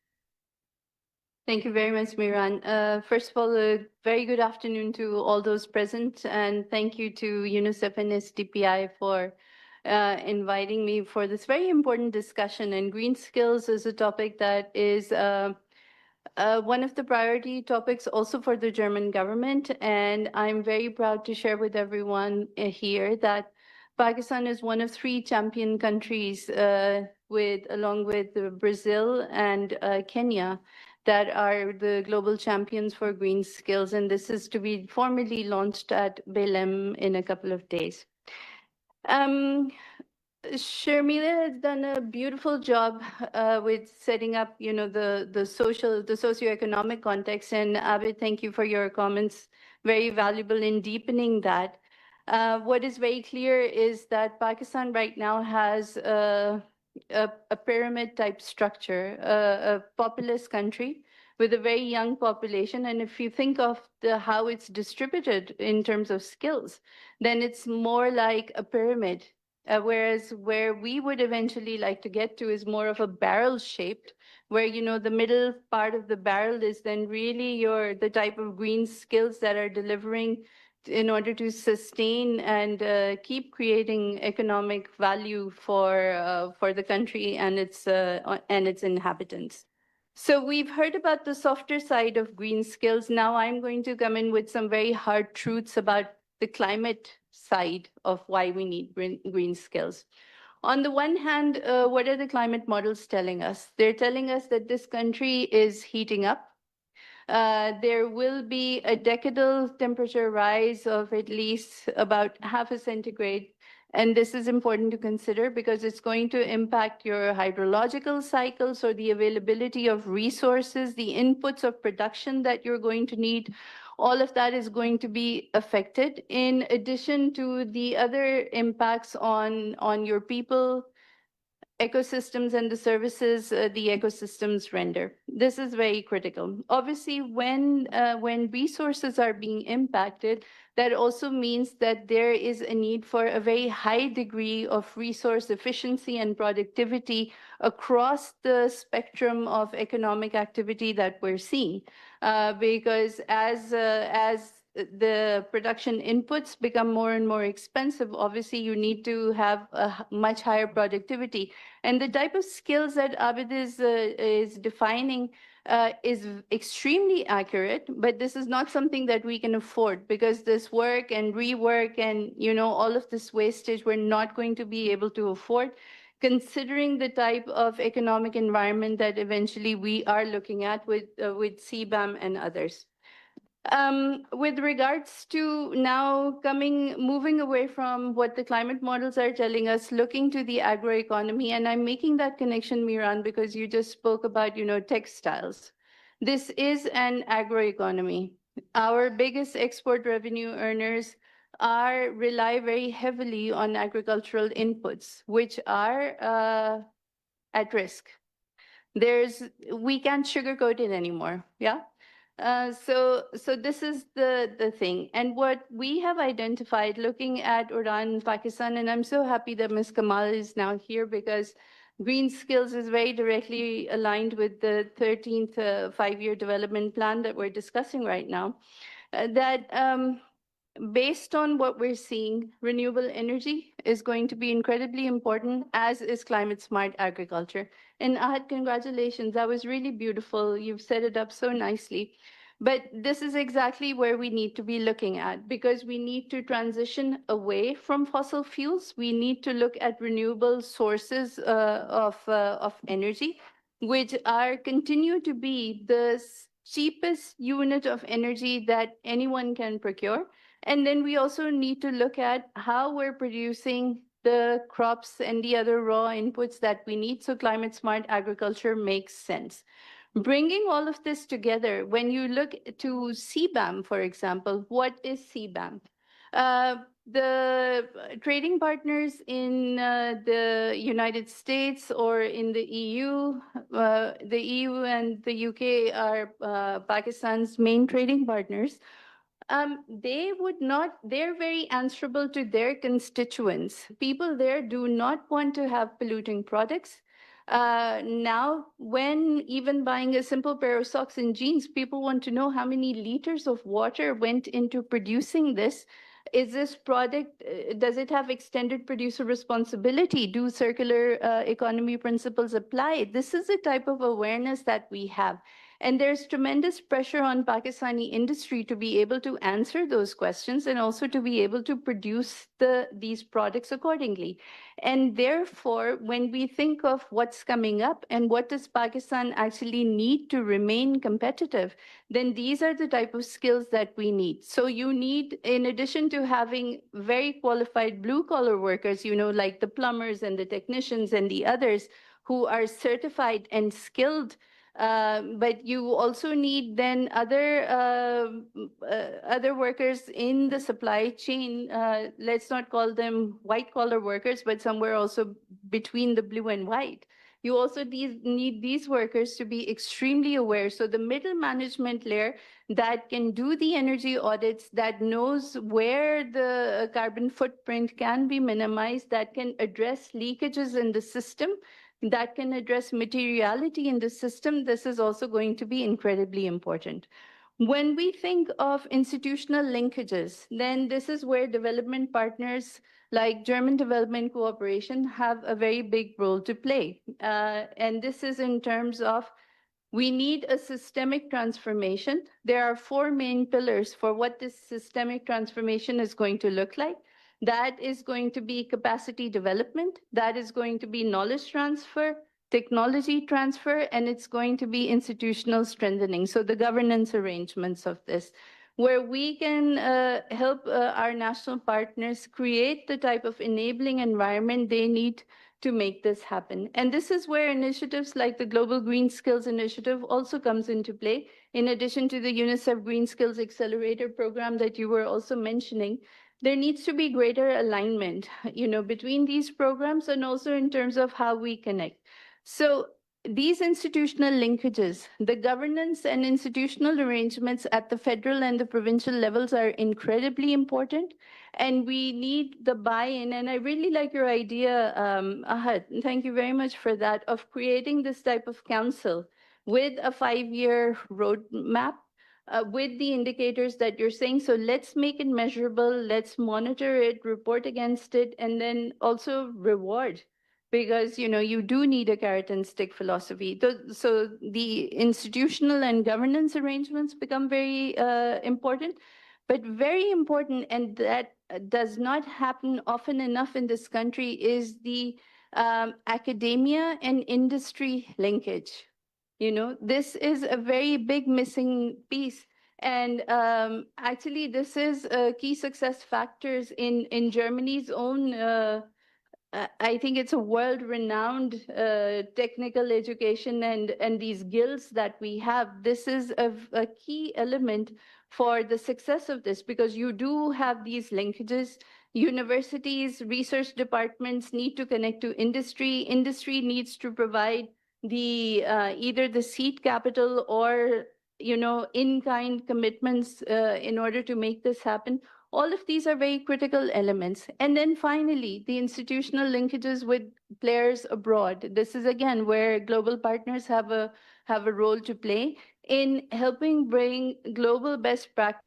Thank you very much, Miran. First of all, a very good afternoon to all those present, and thank you to UNICEF and SDPI for inviting me for this very important discussion. And green skills is a topic that is one of the priority topics also for the German government, and I'm very proud to share with everyone here that Pakistan is one of 3 champion countries along with Brazil and Kenya that are the global champions for green skills, and this is to be formally launched at Belém in a couple of days. Sharmila has done a beautiful job with setting up, the socioeconomic context. And Abid, thank you for your comments. Very valuable in deepening that. What is very clear is that Pakistan right now has a pyramid type structure, a populous country with a very young population. And if you think of how it's distributed in terms of skills, then it's more like a pyramid. Whereas where we would eventually like to get to is more of a barrel shaped, where the middle part of the barrel is then really the type of green skills that are delivering in order to sustain and keep creating economic value for the country and its inhabitants. So we've heard about the softer side of green skills. Now I'm going to come in with some very hard truths about the climate side of why we need green skills. On the one hand, what are the climate models telling us? They're telling us that this country is heating up. There will be a decadal temperature rise of at least about 0.5 centigrade. And this is important to consider because it's going to impact your hydrological cycles or the availability of resources, the inputs of production that you're going to need. All of that is going to be affected in addition to the other impacts on your people, ecosystems, and the services the ecosystems render. This is very critical. Obviously, when resources are being impacted, that also means that there is a need for a very high degree of resource efficiency and productivity across the spectrum of economic activity that we're seeing. Because as the production inputs become more and more expensive, obviously you need to have a much higher productivity. And the type of skills that Abid is defining is extremely accurate, but this is not something that we can afford because this work and rework and all of this wastage we're not going to be able to afford, considering the type of economic environment that eventually we are looking at with CBAM and others. With regards to now moving away from what the climate models are telling us, looking to the agroeconomy, and I'm making that connection, Miran, because you just spoke about, textiles. This is an agroeconomy. Our biggest export revenue earners rely very heavily on agricultural inputs, which are at risk. We can't sugarcoat it anymore, yeah? So this is the thing. And what we have identified looking at Udaan Pakistan, and I'm so happy that Ms. Kamal is now here because green skills is very directly aligned with the 13th five-year development plan that we're discussing right now, based on what we're seeing, renewable energy is going to be incredibly important, as is climate smart agriculture. And Ahad, congratulations. That was really beautiful. You've set it up so nicely. But this is exactly where we need to be looking at, because we need to transition away from fossil fuels. We need to look at renewable sources of energy, which continue to be the cheapest unit of energy that anyone can procure. And then we also need to look at how we're producing the crops and the other raw inputs that we need so climate smart agriculture makes sense. Bringing all of this together, when you look to CBAM, for example, what is CBAM? The trading partners in the United States or in the EU and the UK are Pakistan's main trading partners. They're very answerable to their constituents. People there do not want to have polluting products. Now, when even buying a simple pair of socks and jeans, people want to know how many liters of water went into producing this. Is this product, does it have extended producer responsibility? Do circular economy principles apply? This is the type of awareness that we have. And there's tremendous pressure on Pakistani industry to be able to answer those questions and also to be able to produce these products accordingly. And therefore, when we think of what's coming up and what does Pakistan actually need to remain competitive, then these are the type of skills that we need. So you need, in addition to having very qualified blue collar workers, like the plumbers and the technicians and the others who are certified and skilled, but you also need then other workers in the supply chain. Let's not call them white collar workers, but somewhere also between the blue and white. You also need these workers to be extremely aware. So the middle management layer that can do the energy audits, that knows where the carbon footprint can be minimized, that can address leakages in the system, that can address materiality in the system, this is also going to be incredibly important. When we think of institutional linkages, then this is where development partners like German Development Cooperation have a very big role to play. And this is in terms of we need a systemic transformation. There are 4 main pillars for what this systemic transformation is going to look like. That is going to be capacity development, that is going to be knowledge transfer, technology transfer, and it's going to be institutional strengthening. So the governance arrangements of this, where we can help our national partners create the type of enabling environment they need to make this happen. And this is where initiatives like the Global Green Skills Initiative also comes into play, in addition to the UNICEF Green Skills Accelerator program that you were also mentioning. There needs to be greater alignment, between these programs and also in terms of how we connect. So these institutional linkages, the governance and institutional arrangements at the federal and the provincial levels are incredibly important, and we need the buy-in. And I really like your idea, Ahad, thank you very much for that, of creating this type of council with a 5-year roadmap, with the indicators that you're saying. So let's make it measurable, let's monitor it, report against it, and then also reward, because you do need a carrot and stick philosophy. So the institutional and governance arrangements become very important, but very important, and that does not happen often enough in this country, is the academia and industry linkage. This is a very big missing piece. And actually, this is key success factors in Germany's own I think it's a world-renowned technical education and these guilds that we have. This is a key element for the success of this, because you do have these linkages. Universities, research departments need to connect to industry. Industry needs to provide the either the seed capital or in-kind commitments in order to make this happen. All of these are very critical elements. And then finally, the institutional linkages with players abroad. This is again where global partners have a role to play in helping bring global best practice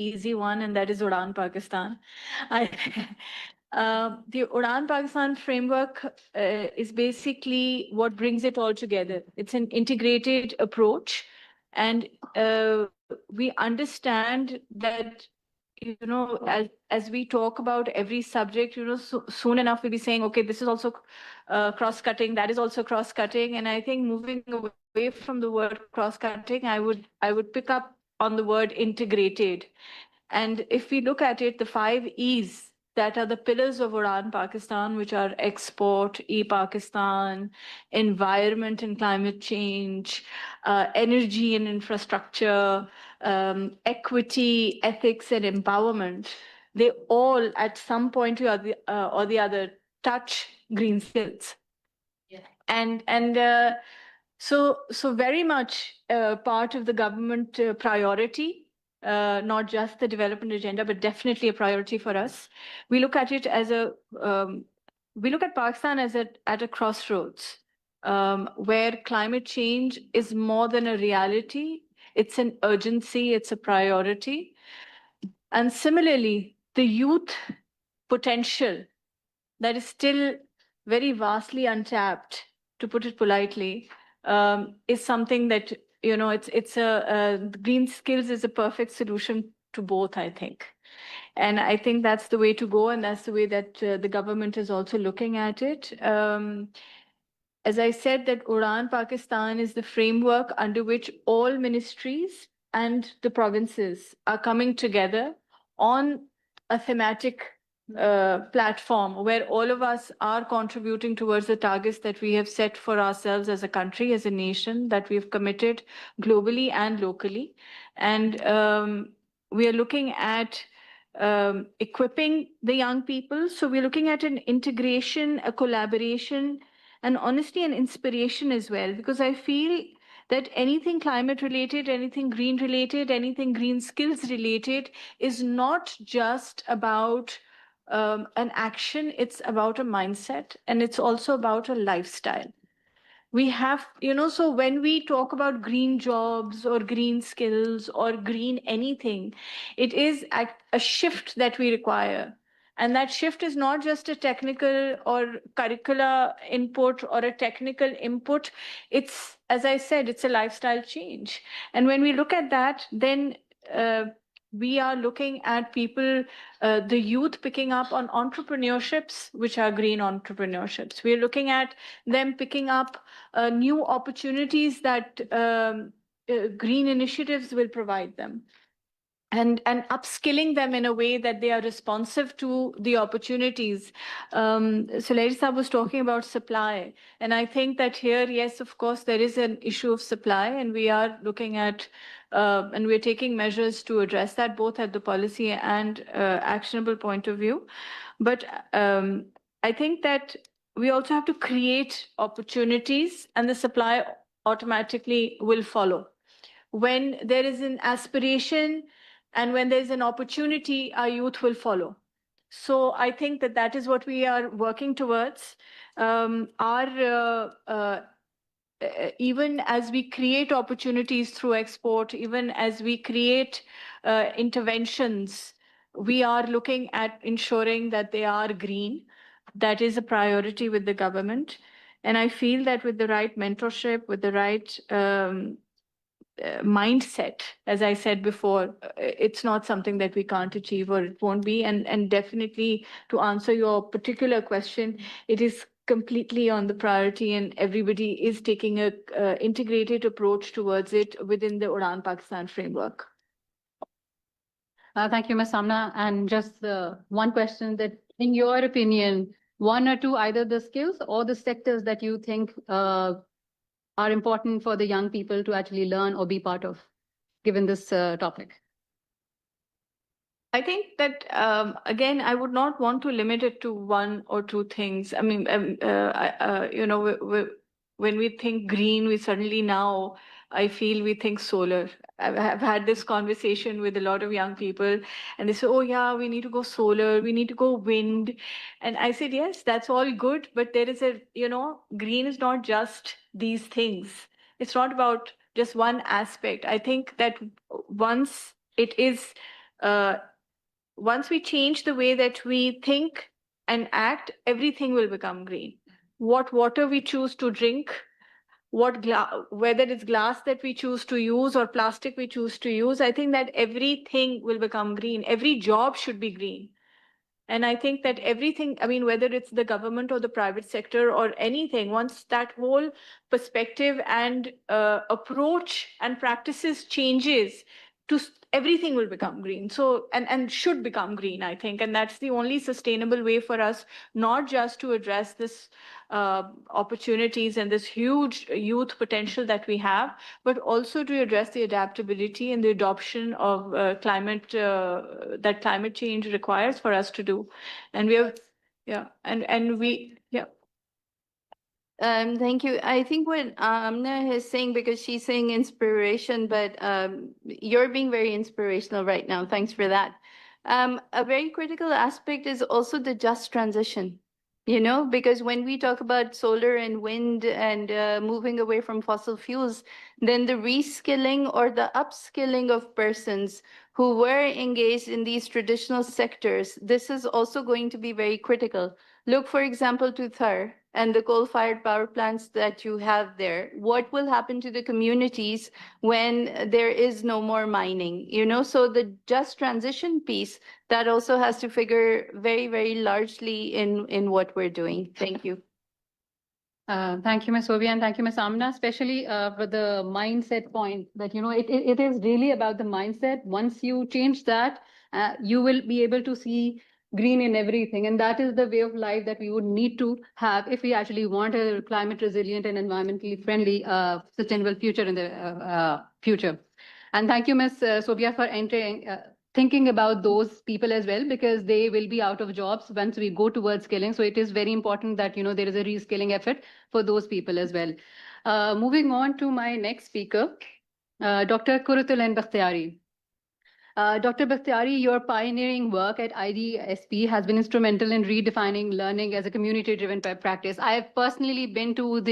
easy one, and that is Udaan Pakistan. The Udaan Pakistan framework is basically what brings it all together. It's an integrated approach, and we understand that, you know, as we talk about every subject, you know, soon enough we'll be saying, okay, this is also cross-cutting, that is also cross-cutting. And I think moving away from the word cross-cutting, I would pick up on the word integrated. And if we look at it, the 5 E's that are the pillars of Udaan Pakistan, which are export, e-Pakistan, environment and climate change, energy and infrastructure, equity, ethics and empowerment, they all at some point or the other touch green skills. Yeah. And so very much part of the government priority, not just the development agenda, but definitely a priority for us. We look at it as we look at Pakistan as at a crossroads, where climate change is more than a reality. It's an urgency, it's a priority. And similarly, the youth potential that is still very vastly untapped, to put it politely, is something that, you know, green skills is a perfect solution to both, I think. And I think that's the way to go, and that's the way that the government is also looking at it. As I said, that Udaan Pakistan is the framework under which all ministries and the provinces are coming together on a thematic platform where all of us are contributing towards the targets that we have set for ourselves as a country, as a nation, that we have committed globally and locally. And we are looking at equipping the young people. So we're looking at an integration, a collaboration, and honestly an inspiration as well, because I feel that anything climate related, anything green related, anything green skills related is not just about an action, it's about a mindset, and it's also about a lifestyle. We have, you know, so when we talk about green jobs or green skills or green anything, it is a shift that we require. And that shift is not just a technical or curricular input or a technical input. It's, as I said, it's a lifestyle change. And when we look at that, then we are looking at people, the youth picking up on entrepreneurships, which are green entrepreneurships. We're looking at them picking up new opportunities that green initiatives will provide them. And upskilling them in a way that they are responsive to the opportunities. So Larissa was talking about supply. And I think that here, yes, of course, there is an issue of supply, and we are looking at, and we're taking measures to address that, both at the policy and actionable point of view. But I think that we also have to create opportunities, and the supply automatically will follow. When there is an aspiration, and when there's an opportunity, our youth will follow. So I think that that is what we are working towards. Even as we create opportunities through export, even as we create interventions, we are looking at ensuring that they are green. That is a priority with the government. And I feel that with the right mentorship, with the right mindset, as I said before, it's not something that we can't achieve, or it won't be. And definitely, to answer your particular question, it is completely on the priority, and everybody is taking a integrated approach towards it within the Udaan Pakistan framework. Thank you, Ms. Samna. And just one question, that in your opinion, one or two, either the skills or the sectors that you think are important for the young people to actually learn or be part of, given this topic? I think that, again, I would not want to limit it to one or two things. I mean, you know, when we think green, we suddenly now, I feel we think solar. I've had this conversation with a lot of young people, and they say, oh yeah, we need to go solar, we need to go wind. And I said, yes, that's all good, but there is a, you know, green is not just these things. It's not about just one aspect. I think that once it is once we change the way that we think and act, everything will become green. What water we choose to drink, whether it's glass that we choose to use or plastic we choose to use, I think that everything will become green. Every job should be green. And I think that everything, I mean, whether it's the government or the private sector or anything, once that whole perspective and approach and practices changes, everything will become green. So, and should become green, I think. And that's the only sustainable way for us, not just to address this opportunities and this huge youth potential that we have, but also to address the adaptability and the adoption of that climate change requires for us to do. And we have, yeah, and we, yeah. Thank you. I think what Amna is saying, because she's saying inspiration, but you're being very inspirational right now. Thanks for that. A very critical aspect is also the just transition, because when we talk about solar and wind and moving away from fossil fuels, then the reskilling or the upskilling of persons who were engaged in these traditional sectors, this is also going to be very critical. Look, for example, to Thar and the coal-fired power plants that you have there. What will happen to the communities when there is no more mining? So the just transition piece, that also has to figure very, very largely in what we're doing. Thank you. Thank you, Ms. Ovia, and thank you, Ms. Amna, especially for the mindset point that, it is really about the mindset. Once you change that, you will be able to see green in everything. And that is the way of life that we would need to have if we actually want a climate resilient and environmentally friendly, sustainable future in the future. And thank you, Ms. Sobia, for thinking about those people as well, because they will be out of jobs once we go towards skilling. So it is very important that, there is a reskilling effort for those people as well. Moving on to my next speaker, Dr. Kurutulan Bakhtiyari. Dr. Bakhtiyari, your pioneering work at IDSP has been instrumental in redefining learning as a community-driven practice. I have personally been to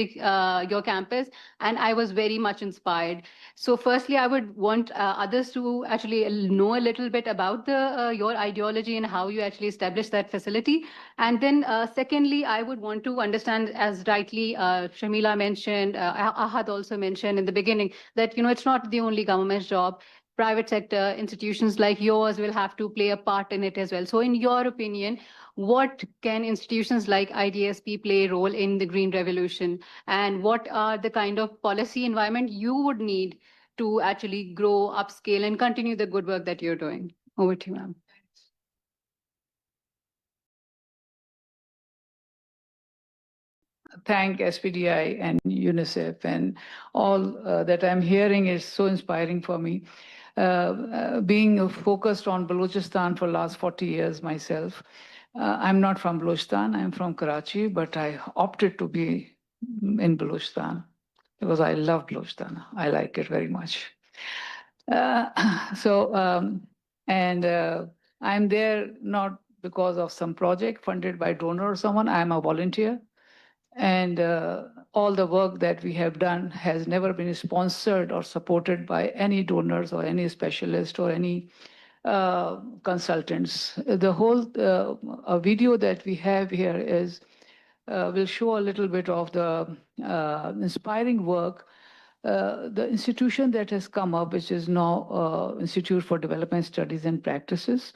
your campus, and I was very much inspired. So firstly, I would want others to actually know a little bit about your ideology and how you actually established that facility. And then secondly, I would want to understand, as rightly Sharmila mentioned, Ahad also mentioned in the beginning, that it's not the only government's job. Private sector institutions like yours will have to play a part in it as well. So in your opinion, what can institutions like IDSP play a role in the green revolution? And what are the kind of policy environment you would need to actually grow, upscale, and continue the good work that you're doing? Over to you, ma'am. Thank SPDI and UNICEF, and all that I'm hearing is so inspiring for me. Being focused on Balochistan for the last 40 years myself, I'm not from Balochistan, I'm from Karachi, but I opted to be in Balochistan because I love Balochistan. I like it very much. I'm there not because of some project funded by donor or someone. I'm a volunteer. And all the work that we have done has never been sponsored or supported by any donors or any specialist or any consultants. The whole video that we have here is will show a little bit of the inspiring work. The institution that has come up, which is now Institute for Development Studies and Practices,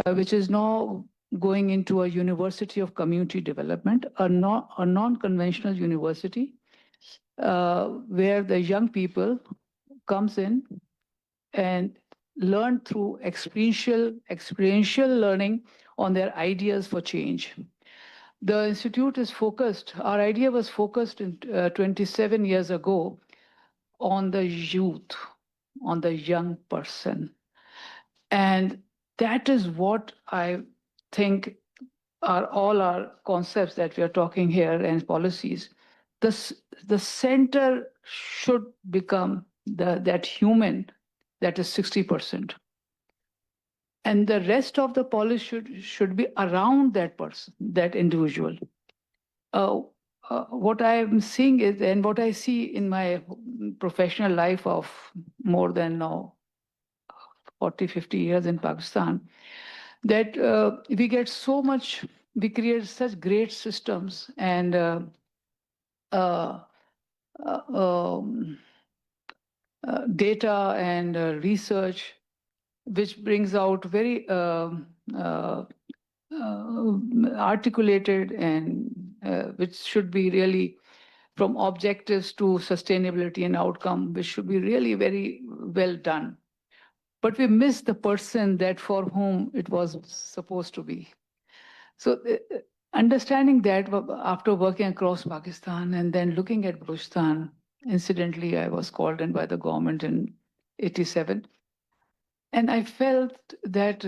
which is now going into a University of Community Development, a non-conventional university, where the young people comes in and learn through experiential learning on their ideas for change. The institute is focused, our idea was focused in 27 years ago on the youth, on the young person. And that is what I think are all our concepts that we are talking here and policies. The center should become that human that is 60%. And the rest of the policy should be around that person, that individual. What I am seeing is, and what I see in my professional life of more than 40, 50 years in Pakistan, that we get so much, we create such great systems and uh, um, data and research, which brings out very articulated and which should be really from objectives to sustainability and outcome, which should be really very well done. But we miss the person that for whom it was supposed to be. So understanding that after working across Pakistan and then looking at Balochistan, incidentally, I was called in by the government in 87. And I felt that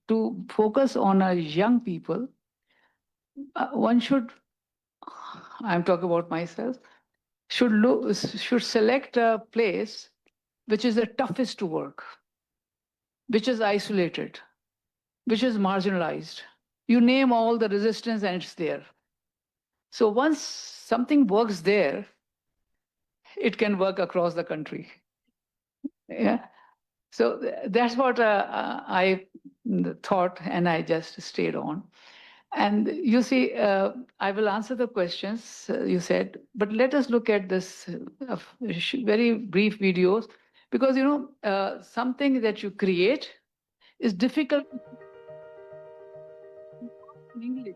to focus on our young people, one should, I'm talking about myself, should select a place which is the toughest to work, which is isolated, which is marginalized. You name all the resistance and it's there. So once something works there, it can work across the country. Yeah. So that's what I thought, and I just stayed on. And you see, I will answer the questions you said, but let us look at this very brief videos, because you know something that you create is difficult in English.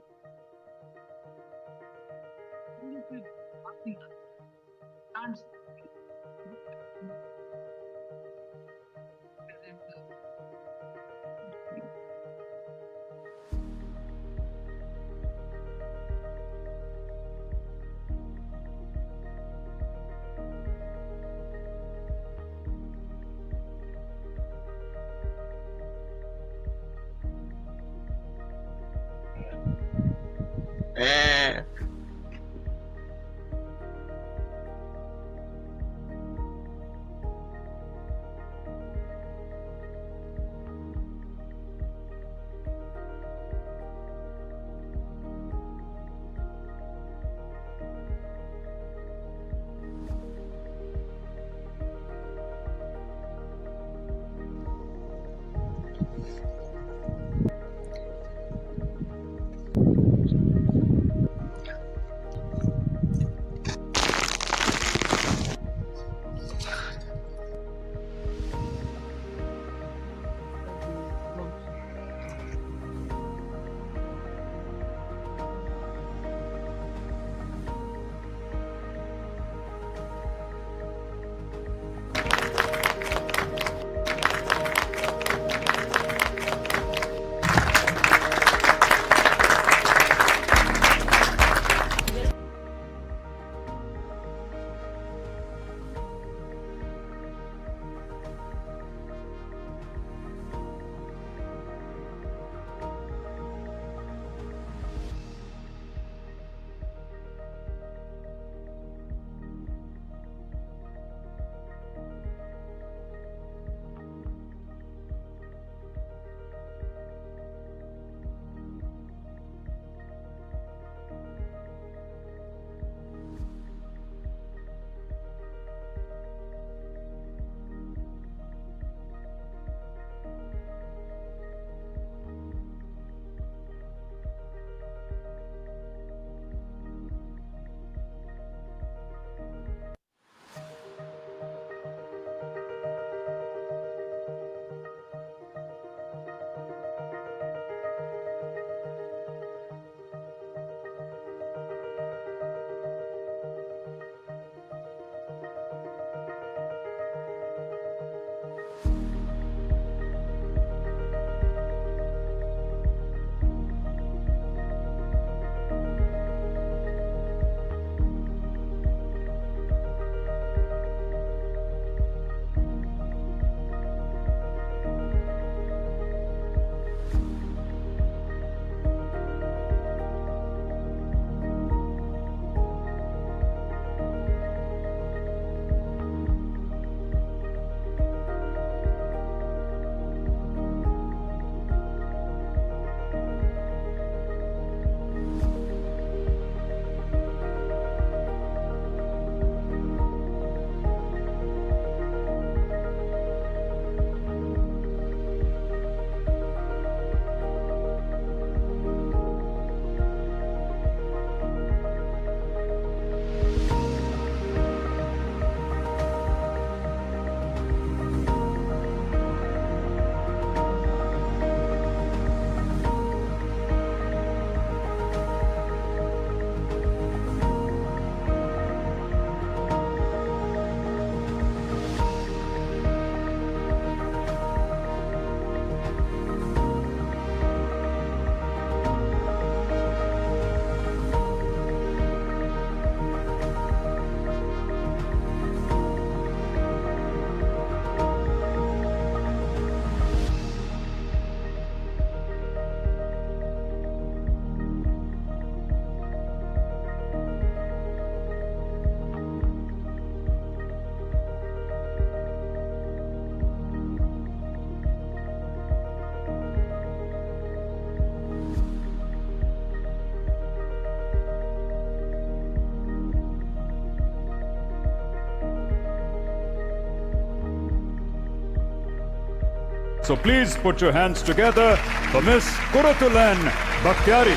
So please put your hands together for Miss Kuratulan Bakhtiari.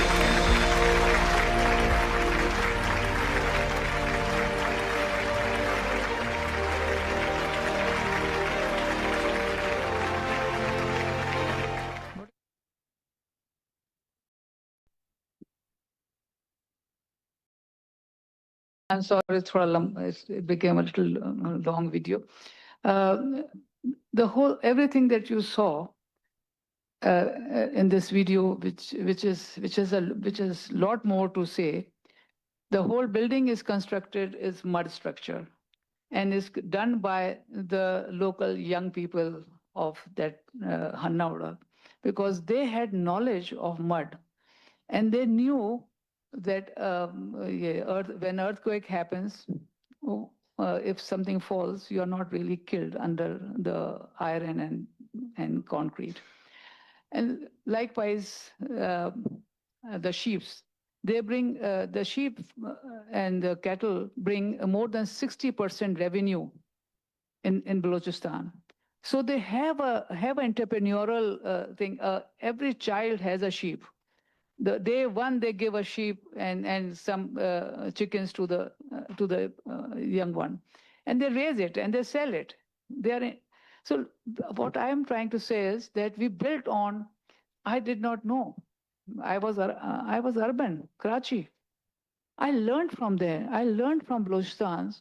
I'm sorry, it became a little long video. Everything that you saw in this video, which is a lot more to say. The whole building is constructed is mud structure, and is done by the local young people of that Hannauda, because they had knowledge of mud, and they knew that when earthquake happens, if something falls, you are not really killed under the iron and concrete. And likewise, the sheeps, they bring the sheep and the cattle bring more than 60% revenue in Balochistan. So they have an entrepreneurial thing. Every child has a sheep. The day one they give a sheep and some chickens to the young one, and they raise it and they sell it. So what I am trying to say is that we built on. I did not know. I was urban, Karachi. I learned from there. I learned from Balochistan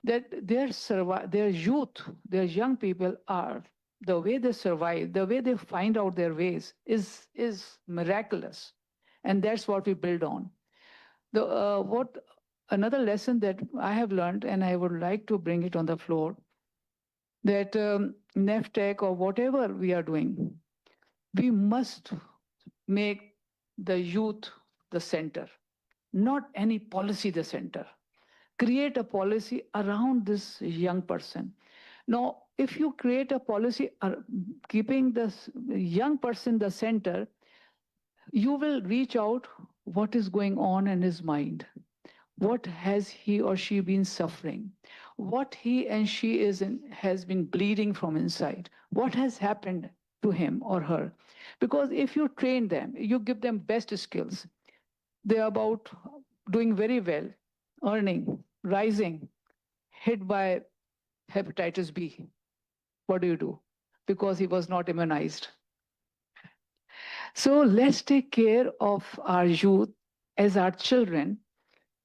that their youth, their young people are, the way they survive, the way they find out their ways is miraculous. And that's what we build on. Another lesson that I have learned, and I would like to bring it on the floor, that NEFTEC or whatever we are doing, we must make the youth the center, not any policy the center. Create a policy around this young person. Now, if you create a policy keeping this young person the center, you will reach out what is going on in his mind. What has he or she been suffering? What he and she has been bleeding from inside? What has happened to him or her? Because if you train them, you give them best skills, they're about doing very well, earning, rising, hit by hepatitis B. What do? Because he was not immunized. So let's take care of our youth as our children,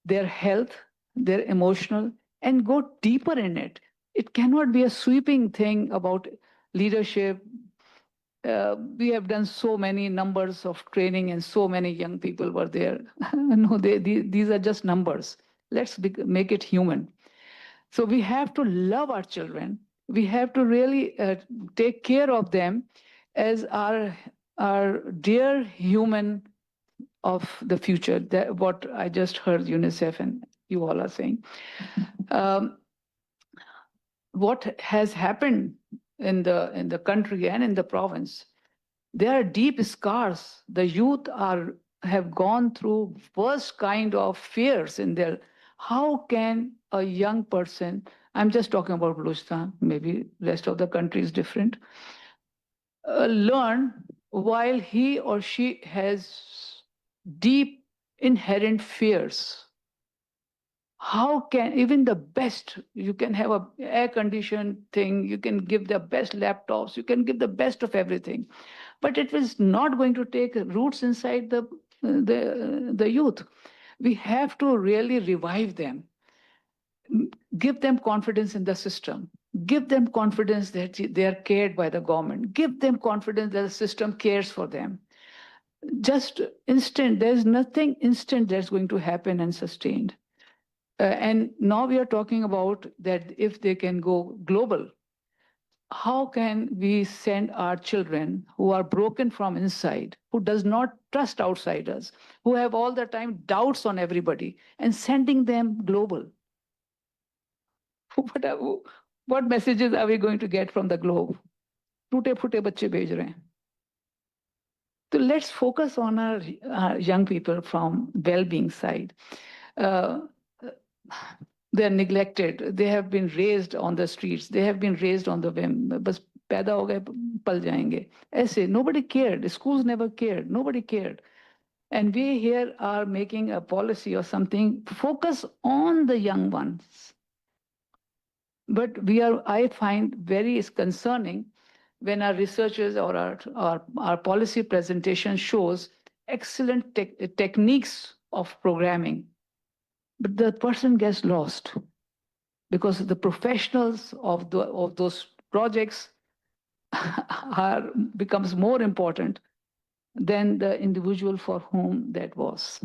their health, their emotional, and go deeper in it. It cannot be a sweeping thing about leadership. We have done so many numbers of training and so many young people were there. No, these are just numbers. Let's make it human. So we have to love our children. We have to really take care of them as our dear human of the future. That what I just heard UNICEF and you all are saying. What has happened in the country and in the province, there are deep scars. The youth have gone through worst kind of fears in their. How can a young person, I'm just talking about Balochistan, maybe rest of the country is different, learn while he or she has deep inherent fears? How can even the best, you can have a air-conditioned thing, you can give the best laptops, you can give the best of everything, but it is not going to take roots inside the youth. We have to really revive them, give them confidence in the system, give them confidence that they are cared by the government, give them confidence that the system cares for them. Just instant, there's nothing instant that's going to happen and sustained. And now we are talking about that if they can go global, how can we send our children who are broken from inside, who does not trust outsiders, who have all the time doubts on everybody, and sending them global? What messages are we going to get from the globe? Toot-e-phoote bachche bhej rahe hain. So let's focus on our young people from well-being side. They're neglected. They have been raised on the streets. They have been raised on the whim. But पैदा हो गए पल जाएंगे ऐसे nobody cared, schools never cared, nobody cared. And we here are making a policy or something focus on the young ones. But I find very concerning when our researchers or our policy presentation shows excellent techniques of programming, but the person gets lost because the professionals of those projects becomes more important than the individual for whom that was.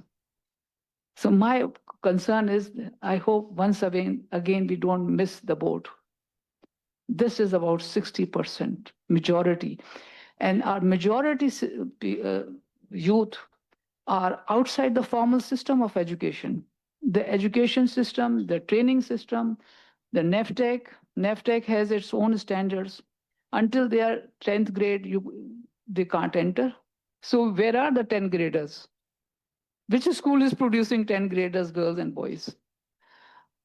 So my concern is, I hope once again we don't miss the boat. This is about 60% majority. And our majority youth are outside the formal system of education. The education system, the training system, the NEFTEC has its own standards. Until they are 10th grade, they can't enter. So where are the 10th graders? Which school is producing 10th graders, girls and boys?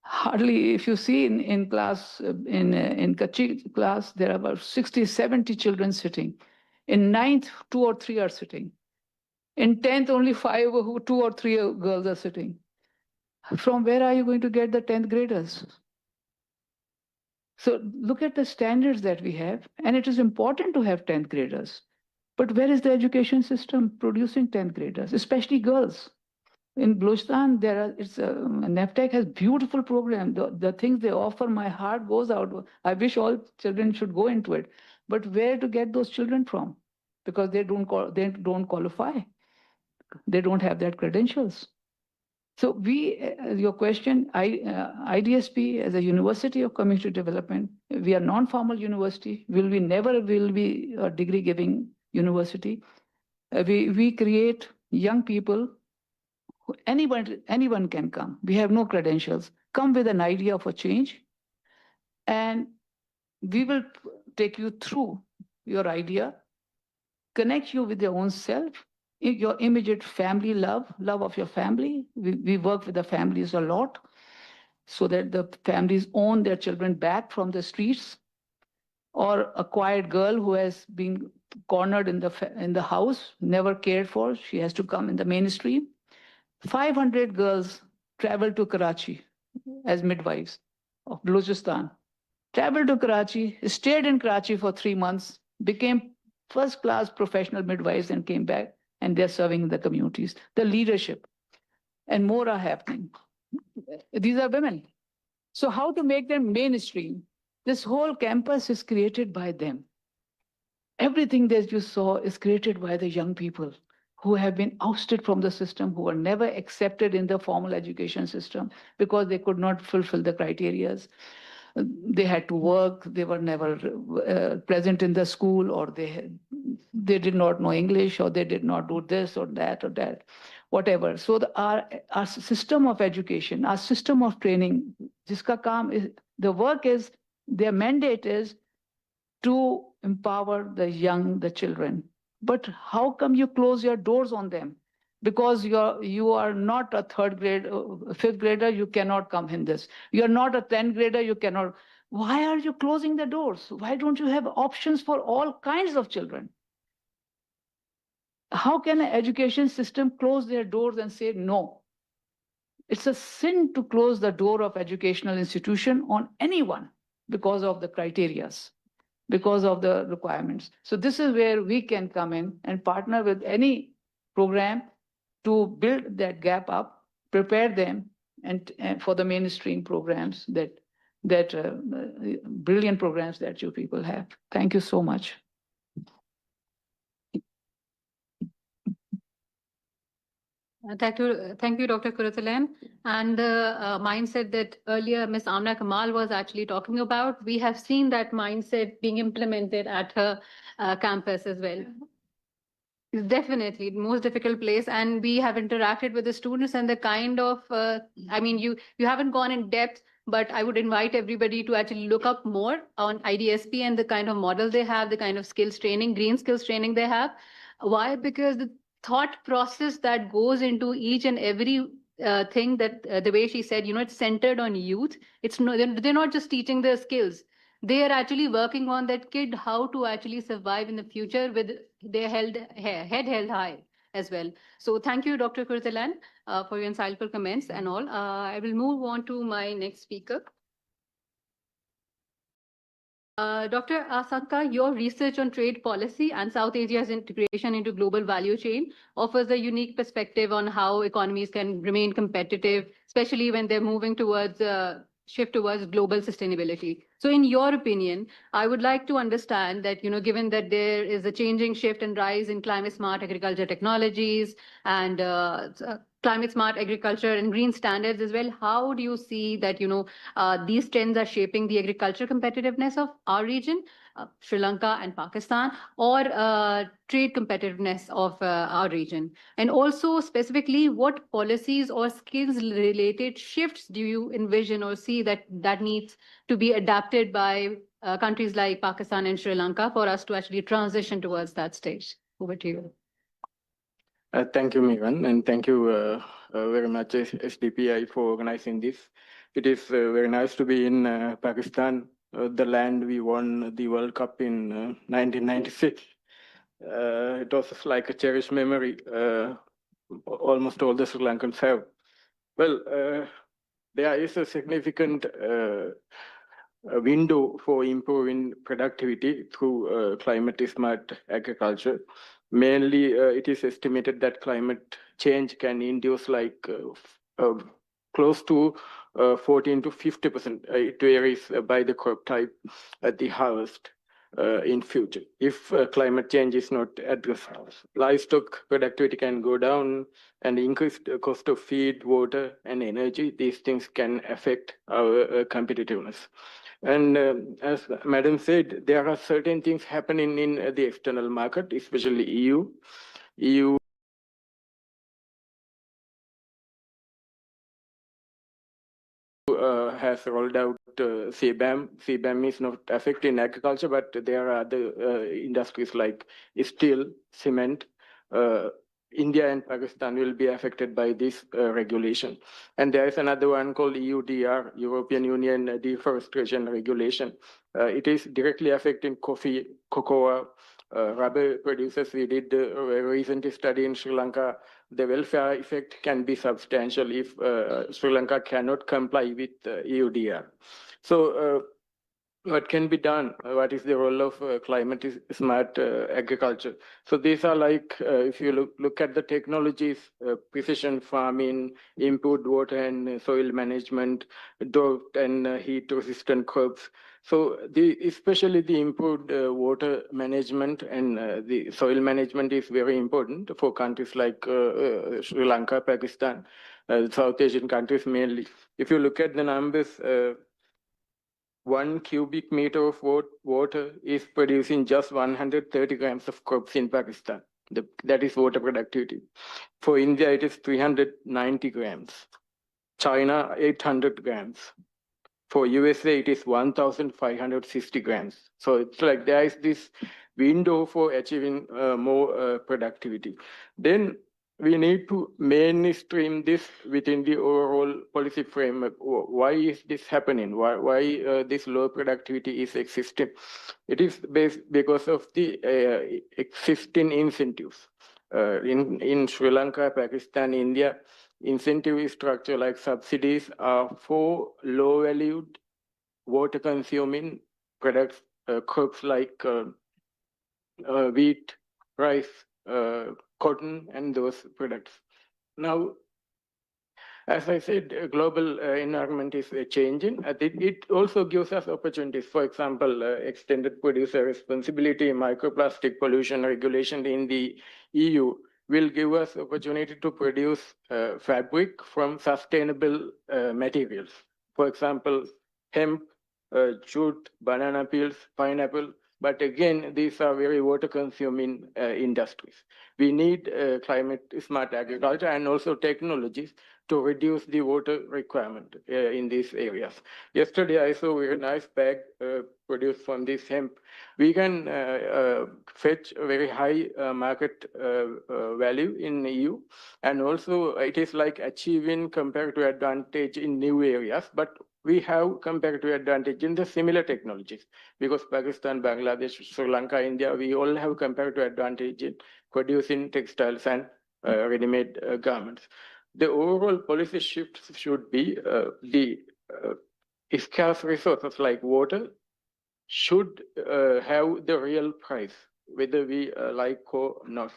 Hardly, if you see in class, in Kachi class, there are about 60, 70 children sitting. In 9th, 2 or 3 are sitting. In 10th, only 2 or 3 girls are sitting. From where are you going to get the 10th graders? So look at the standards that we have, and it is important to have 10th graders. But where is the education system producing 10th graders, especially girls? In Balochistan, NEFTEC has beautiful program. The things they offer, my heart goes out. I wish all children should go into it. But where to get those children from? Because they don't qualify. They don't have that credentials. So your question, IDSP as a University of Community Development, we are non-formal university. Never will be a degree-giving university. We create young people. Anyone can come. We have no credentials. Come with an idea of a change, and we will take you through your idea, connect you with your own self, your immediate family love of your family. We work with the families a lot so that the families own their children back from the streets, or a quiet girl who has been cornered in the house, never cared for. She has to come in the mainstream. 500 girls traveled to Karachi as midwives of Balochistan. Traveled to Karachi, stayed in Karachi for 3 months, became first-class professional midwives and came back, and they're serving in the communities. The leadership and more are happening. These are women. So how to make them mainstream? This whole campus is created by them. Everything that you saw is created by the young people who have been ousted from the system, who were never accepted in the formal education system because they could not fulfill the criteria. They had to work, they were never present in the school, or they did not know English, or they did not do this or that, whatever. So our system of education, our system of training, the work is, their mandate is to empower the young, the children. But how come you close your doors on them? Because you are not a 5th grader, you cannot come in this. You're not a 10th grader, you cannot. Why are you closing the doors? Why don't you have options for all kinds of children? How can an education system close their doors and say no? It's a sin to close the door of educational institution on anyone because of the criterias, because of the requirements. So this is where we can come in and partner with any program to build that gap up, prepare them and for the mainstream programs that brilliant programs that you people have. Thank you so much. Thank you, Dr. Kuratulain. And the mindset that earlier Ms. Amna Kamal was actually talking about, we have seen that mindset being implemented at her campus as well. It's definitely the most difficult place, and we have interacted with the students and the kind of, I mean, you haven't gone in depth, but I would invite everybody to actually look up more on IDSP and the kind of model they have, the kind of skills training, green skills training they have. Why? Because the thought process that goes into each and every thing that the way she said, it's centered on youth. It's no, they're not just teaching the skills. they are actually working on that kid how to actually survive in the future with their head held high as well. So thank you, Dr. Kuruttalam, for your insightful comments and all. I will move on to my next speaker. Dr. Asanka, your research on trade policy and South Asia's integration into global value chain offers a unique perspective on how economies can remain competitive, especially when they're moving towards shift towards global sustainability. So in your opinion, I would like to understand that, given that there is a changing shift and rise in climate smart agriculture technologies and climate smart agriculture and green standards as well, how do you see that, these trends are shaping the agriculture competitiveness of our region, Sri Lanka and Pakistan, or trade competitiveness of our region? And also specifically, what policies or skills related shifts do you envision or see that needs to be adapted by countries like Pakistan and Sri Lanka for us to actually transition towards that stage? Over to you. Thank you, Meeran, and thank you very much, SDPI, for organizing this. It is very nice to be in Pakistan, the land we won the World Cup in 1996. It was like a cherished memory almost all the Sri Lankans have. Well, there is a significant window for improving productivity through climate smart agriculture. Mainly, it is estimated that climate change can induce like close to 14 to 50%. It varies by the crop type at the harvest in future. If climate change is not addressed, livestock productivity can go down, and increased cost of feed, water, and energy. These things can affect our competitiveness. And as Madam said, there are certain things happening in the external market, especially EU. EU has rolled out CBAM. CBAM is not affecting agriculture, but there are other industries like steel, cement. India and Pakistan will be affected by this regulation. And there is another one called EUDR, European Union Deforestation Regulation. It is directly affecting coffee, cocoa, rubber producers. We did a recent study in Sri Lanka. The welfare effect can be substantial if Sri Lanka cannot comply with EUDR. So what can be done? What is the role of climate smart agriculture? So these are like, if you look at the technologies, precision farming, improved water and soil management, drought and heat resistant crops. So especially the improved water management and the soil management is very important for countries like Sri Lanka, Pakistan, South Asian countries mainly. If you look at the numbers, 1 cubic meter of water is producing just 130 grams of crops in Pakistan. That is water productivity. For India, it is 390 grams. China, 800 grams. For USA, it is 1,560 grams. So it's like there is this window for achieving more productivity. Then we need to mainstream this within the overall policy framework. Why is this happening? Why this low productivity is existing? It is because of the existing incentives. In Sri Lanka, Pakistan, India, incentive structure like subsidies are for low-valued, water-consuming products, crops like wheat, rice, cotton, and those products. Now, as I said, global environment is changing. It also gives us opportunities. For example, extended producer responsibility, microplastic pollution regulation in the EU will give us opportunity to produce fabric from sustainable materials. For example, hemp, jute, banana peels, pineapple. But again, these are very water-consuming industries. We need climate smart agriculture and also technologies to reduce the water requirement in these areas. Yesterday, I saw a nice bag produced from this hemp. We can fetch a very high market value in the EU. And also, it is like achieving comparative advantage in new areas. But we have comparative advantage in the similar technologies, because Pakistan, Bangladesh, Sri Lanka, India, we all have comparative advantage in producing textiles and ready-made garments. The overall policy shift should be the scarce resources like water should have the real price, whether we like or not.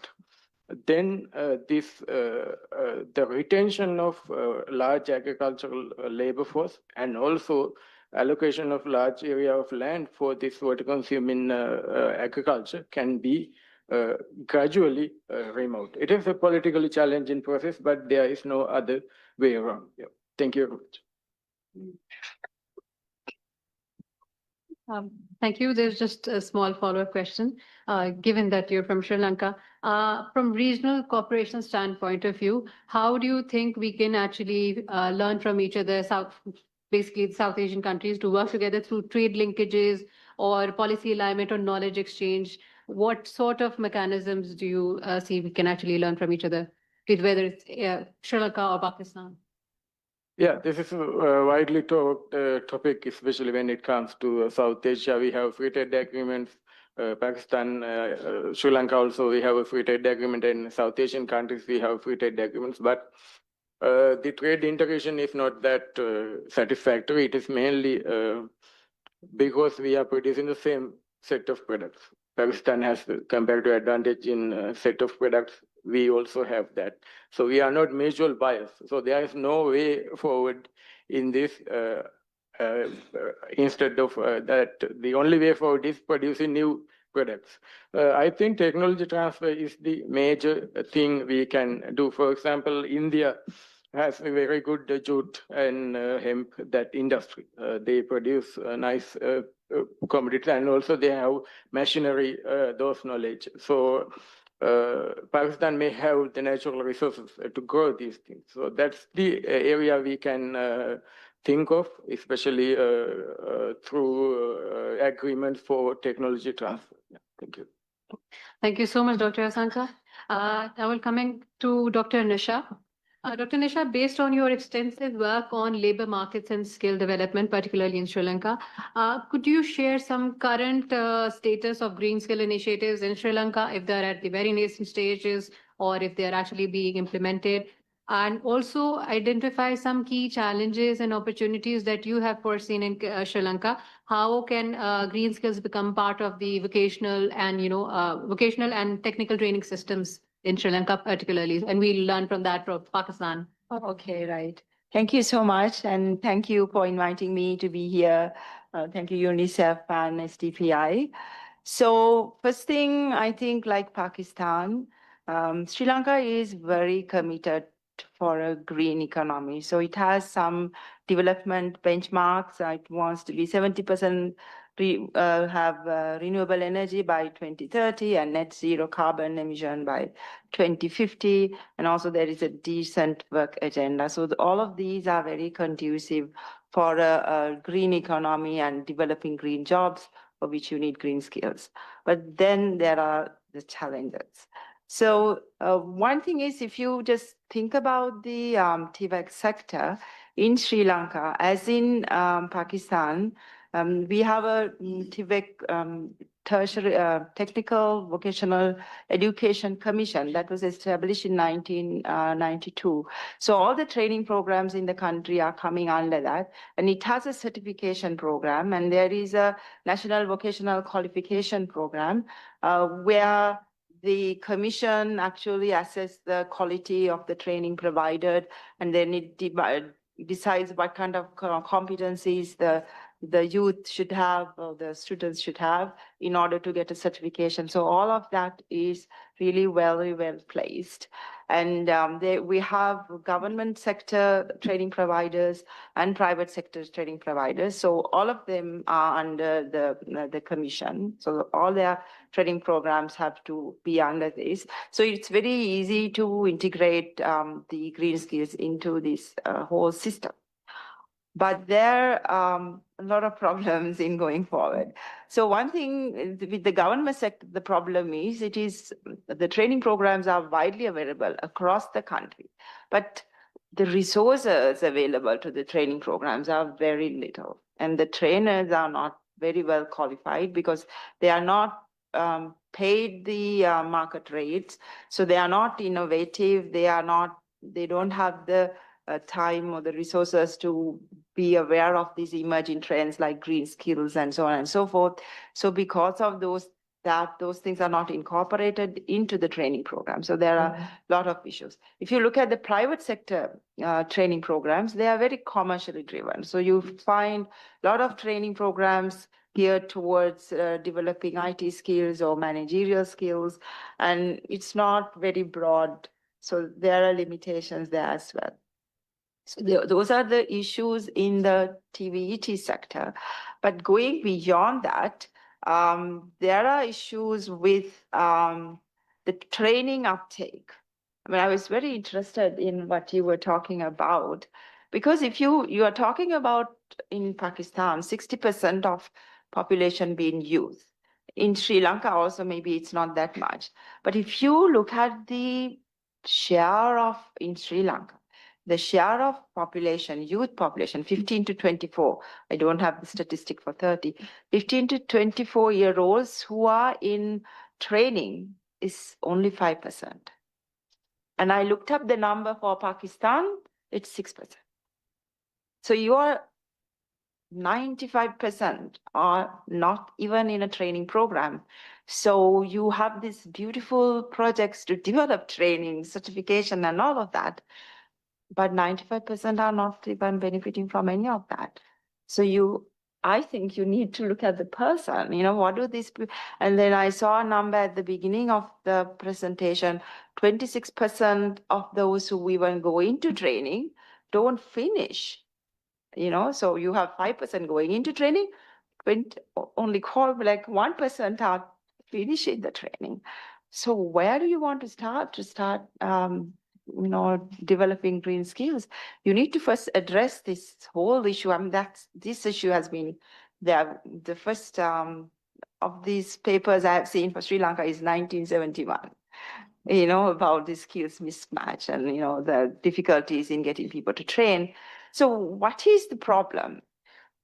Then the retention of large agricultural labor force and also allocation of large area of land for this water consuming agriculture can be gradually removed. It is a politically challenging process, but there is no other way around. Yeah. Thank you very much. Thank you. There's just a small follow-up question. Given that you're from Sri Lanka, from regional cooperation standpoint of view, how do you think we can actually learn from each other, basically the South Asian countries, to work together through trade linkages or policy alignment or knowledge exchange? What sort of mechanisms do you see we can actually learn from each other, whether it's Sri Lanka or Pakistan? Yeah, this is a widely talked topic, especially when it comes to South Asia. We have free trade agreements, Pakistan, Sri Lanka also, we have a free trade agreement, and South Asian countries, we have free trade agreements. But the trade integration is not that satisfactory. It is mainly because we are producing the same set of products. Pakistan has the comparative advantage in a set of products. We also have that. So we are not mutual buyers. So there is no way forward in this. Instead of that, the only way forward is producing new products. I think technology transfer is the major thing we can do. For example, India has a very good jute and hemp, that industry. They produce nice commodities, and also they have machinery, those knowledge. So Pakistan may have the natural resources to grow these things. So that's the area we can think of, especially through agreements for technology transfer. Yeah, thank you. Thank you so much, Dr. Asanka. I will come to Dr. Nisha. Dr. Nisha, based on your extensive work on labor markets and skill development, particularly in Sri Lanka, could you share some current status of green skill initiatives in Sri Lanka, if they're at the very nascent stages or if they're actually being implemented? And also identify some key challenges and opportunities that you have foreseen in Sri Lanka. How can green skills become part of the vocational and technical training systems in Sri Lanka particularly, and we'll learn from that from Pakistan. Okay, right. Thank you so much, and thank you for inviting me to be here. Thank you, UNICEF and SDPI. So first thing, I think like Pakistan, Sri Lanka is very committed for a green economy. So it has some development benchmarks. It wants to be 70% have renewable energy by 2030 and net zero carbon emission by 2050. And also there is a decent work agenda. So all of these are very conducive for a green economy and developing green jobs, for which you need green skills. But then there are the challenges. So one thing is, if you just think about the TVET sector in Sri Lanka, as in Pakistan, we have a TVET tertiary technical vocational education commission that was established in 1992. So all the training programs in the country are coming under that, and it has a certification program, and there is a national vocational qualification program where the commission actually assesses the quality of the training provided, and then it decides what kind of competencies the youth should have, or the students should have, in order to get a certification. So all of that is really very well placed. And we have government sector training providers and private sector training providers. So all of them are under the commission. So all their training programs have to be under this. So it's very easy to integrate the green skills into this whole system. But there are a lot of problems in going forward. So one thing with the government sector, the problem is the training programs are widely available across the country. But the resources available to the training programs are very little. And the trainers are not very well qualified because they are not paid the market rates. So they are not innovative. They don't have the time or the resources to be aware of these emerging trends like green skills and so on and so forth. So because of those things are not incorporated into the training program. So there are a lot of issues. If you look at the private sector training programs, they are very commercially driven. So you find a lot of training programs geared towards developing IT skills or managerial skills, and it's not very broad. So there are limitations there as well. So those are the issues in the TVET sector. But going beyond that, there are issues with the training uptake. I mean, I was very interested in what you were talking about, because if you are talking about in Pakistan, 60% of population being youth. In Sri Lanka also, maybe it's not that much. But if you look at the share of, in Sri Lanka, the share of population, youth population, 15 to 24, I don't have the statistic for 30, 15 to 24-year-olds who are in training is only 5%. And I looked up the number for Pakistan, it's 6%. So your 95% are not even in a training program. So you have these beautiful projects to develop training, certification, and all of that. But 95% are not even benefiting from any of that. So I think you need to look at the person, what do these people, and then I saw a number at the beginning of the presentation, 26% of those who even go into training don't finish, so you have 5% going into training, only 1% are finishing the training. So where do you want to start? Developing green skills, you need to first address this whole issue. I mean, this issue has been there. The first of these papers I have seen for Sri Lanka is 1971, about the skills mismatch and, the difficulties in getting people to train. So what is the problem?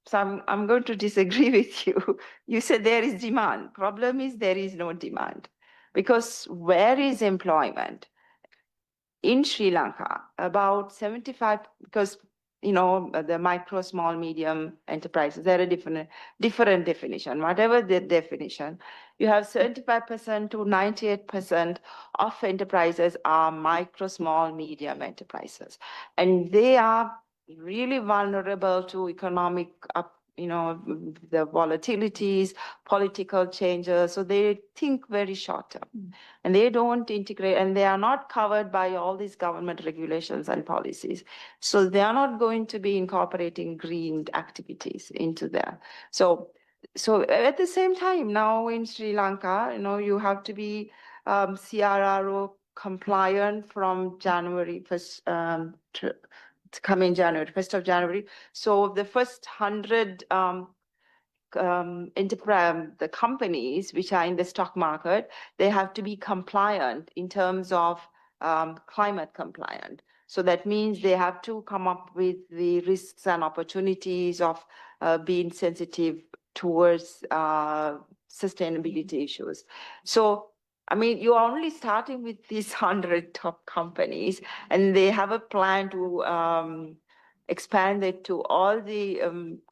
So I'm going to disagree with you. You said there is demand. Problem is there is no demand, because where is employment? In Sri Lanka, about 75, because, the micro, small, medium enterprises, they're a different definition. Whatever the definition, you have 75% to 98% of enterprises are micro, small, medium enterprises. And they are really vulnerable to economic the volatilities, political changes. So they think very short term, and they don't integrate, and they are not covered by all these government regulations and policies. So they are not going to be incorporating green activities into there. So at the same time, now in Sri Lanka, you have to be CRRO compliant from January 1st, coming January, 1st of January. So the first 100 the companies which are in the stock market, they have to be compliant in terms of climate compliant. So that means they have to come up with the risks and opportunities of being sensitive towards sustainability issues. So I mean, you're only starting with these 100 top companies, and they have a plan to expand it to all the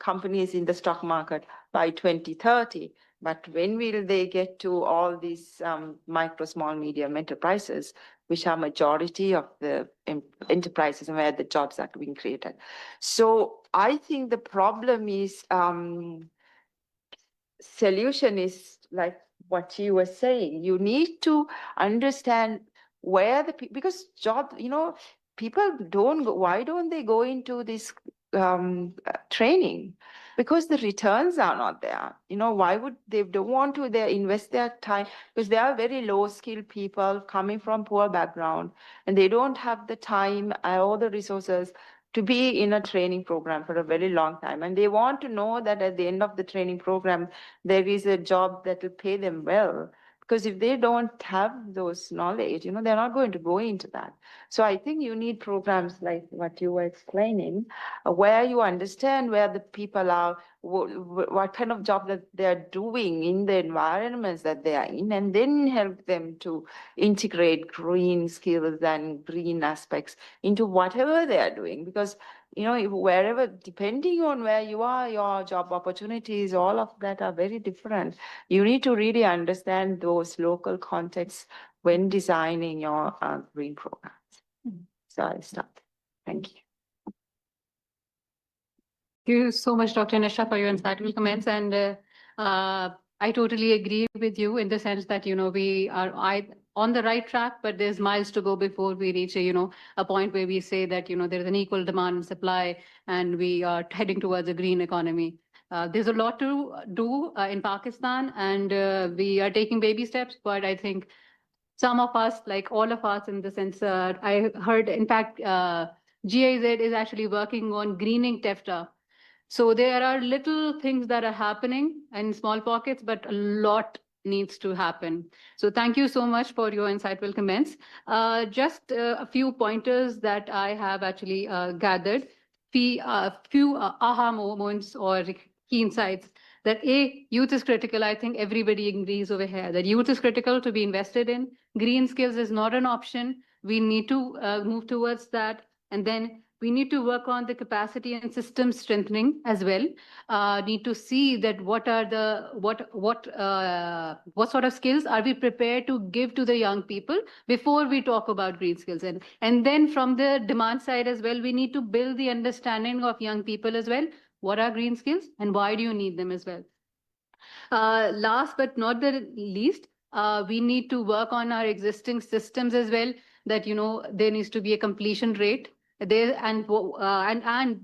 companies in the stock market by 2030. But when will they get to all these micro, small, medium enterprises, which are majority of the enterprises and where the jobs are being created? So I think the problem is, solution is like what you were saying. You need to understand where because job, people don't go, why don't they go into this training? Because the returns are not there. Why would they don't want to invest their time? Because they are very low skilled people coming from poor background, and they don't have the time or the resources to be in a training program for a very long time. And they want to know that at the end of the training program, there is a job that will pay them well. Because if they don't have those knowledge, they're not going to go into that. So I think you need programs like what you were explaining, where you understand where the people are, what kind of job that they're doing in the environments that they are in, and then help them to integrate green skills and green aspects into whatever they are doing. Because wherever, depending on where you are, your job opportunities, all of that are very different. You need to really understand those local contexts when designing your green programs. So I'll stop. Thank you. Thank you so much, Dr. Nisha, for your insightful comments. And I totally agree with you in the sense that, we are on the right track, but there's miles to go before we reach a point where we say that, there's an equal demand and supply, and we are heading towards a green economy. There's a lot to do in Pakistan, and we are taking baby steps, but I think some of us, like all of us in the sense, I heard, in fact, GIZ is actually working on greening TEFTA. So there are little things that are happening in small pockets, but a lot needs to happen. So thank you so much for your insightful comments. Just a few pointers that I have actually gathered, few aha moments or key insights. That youth is critical. I think everybody agrees over here that youth is critical to be invested in. Green skills is not an option. We need to move towards that. And then we need to work on the capacity and system strengthening as well. Need to see that what sort of skills are we prepared to give to the young people before we talk about green skills. And then from the demand side as well, we need to build the understanding of young people as well. What are green skills and why do you need them as well? Last but not the least, we need to work on our existing systems as well, that, there needs to be a completion rate there, and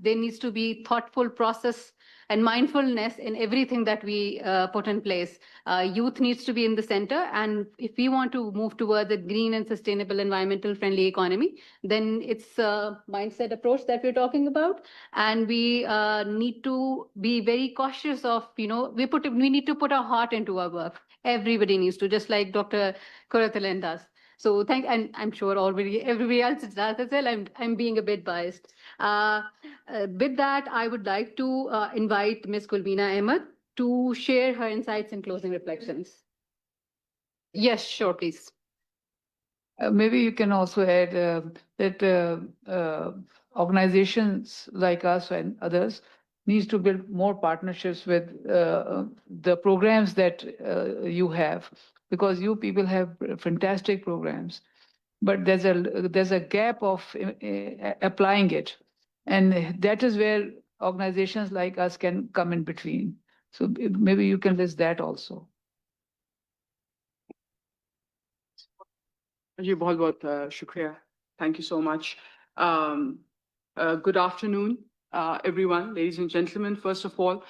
there needs to be thoughtful process and mindfulness in everything that we put in place. Youth needs to be in the center. And if we want to move towards a green and sustainable environmental friendly economy, then it's a mindset approach that we're talking about. And we need to be very cautious of, we need to put our heart into our work. Everybody needs to, just like Dr. Kurathalan does. So and I'm sure already everybody else does as well. I'm being a bit biased. With that, I would like to invite Ms. Gulbina Ahmed to share her insights and closing reflections. Yes, sure, please. Maybe you can also add that organizations like us and others needs to build more partnerships with the programs that you have. Because you people have fantastic programs, but there's a gap of applying it. And that is where organizations like us can come in between. So maybe you can list that also. Shukriya. Thank you so much. Good afternoon, everyone, ladies and gentlemen. First of all,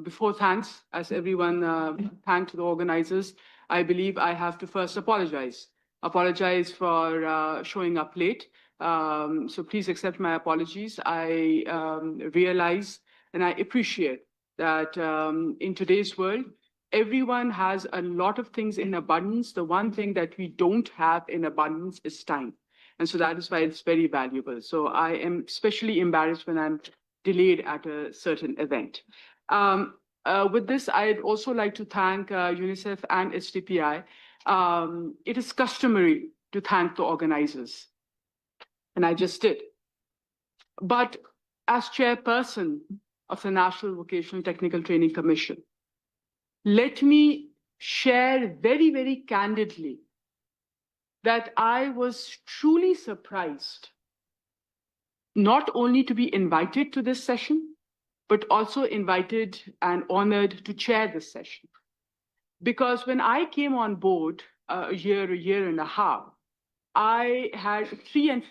before thanks, as everyone thanked the organizers, I believe I have to first apologize for showing up late. So please accept my apologies. I realize and I appreciate that in today's world, everyone has a lot of things in abundance. The one thing that we don't have in abundance is time. And so that is why it's very valuable. So I am especially embarrassed when I'm delayed at a certain event. With this, I'd also like to thank UNICEF and SDPI. It is customary to thank the organizers, and I just did. But as chairperson of the National Vocational Technical Training Commission, let me share very, very candidly that I was truly surprised not only to be invited to this session, but also invited and honored to chair this session. Because when I came on board a year and a half, I had 3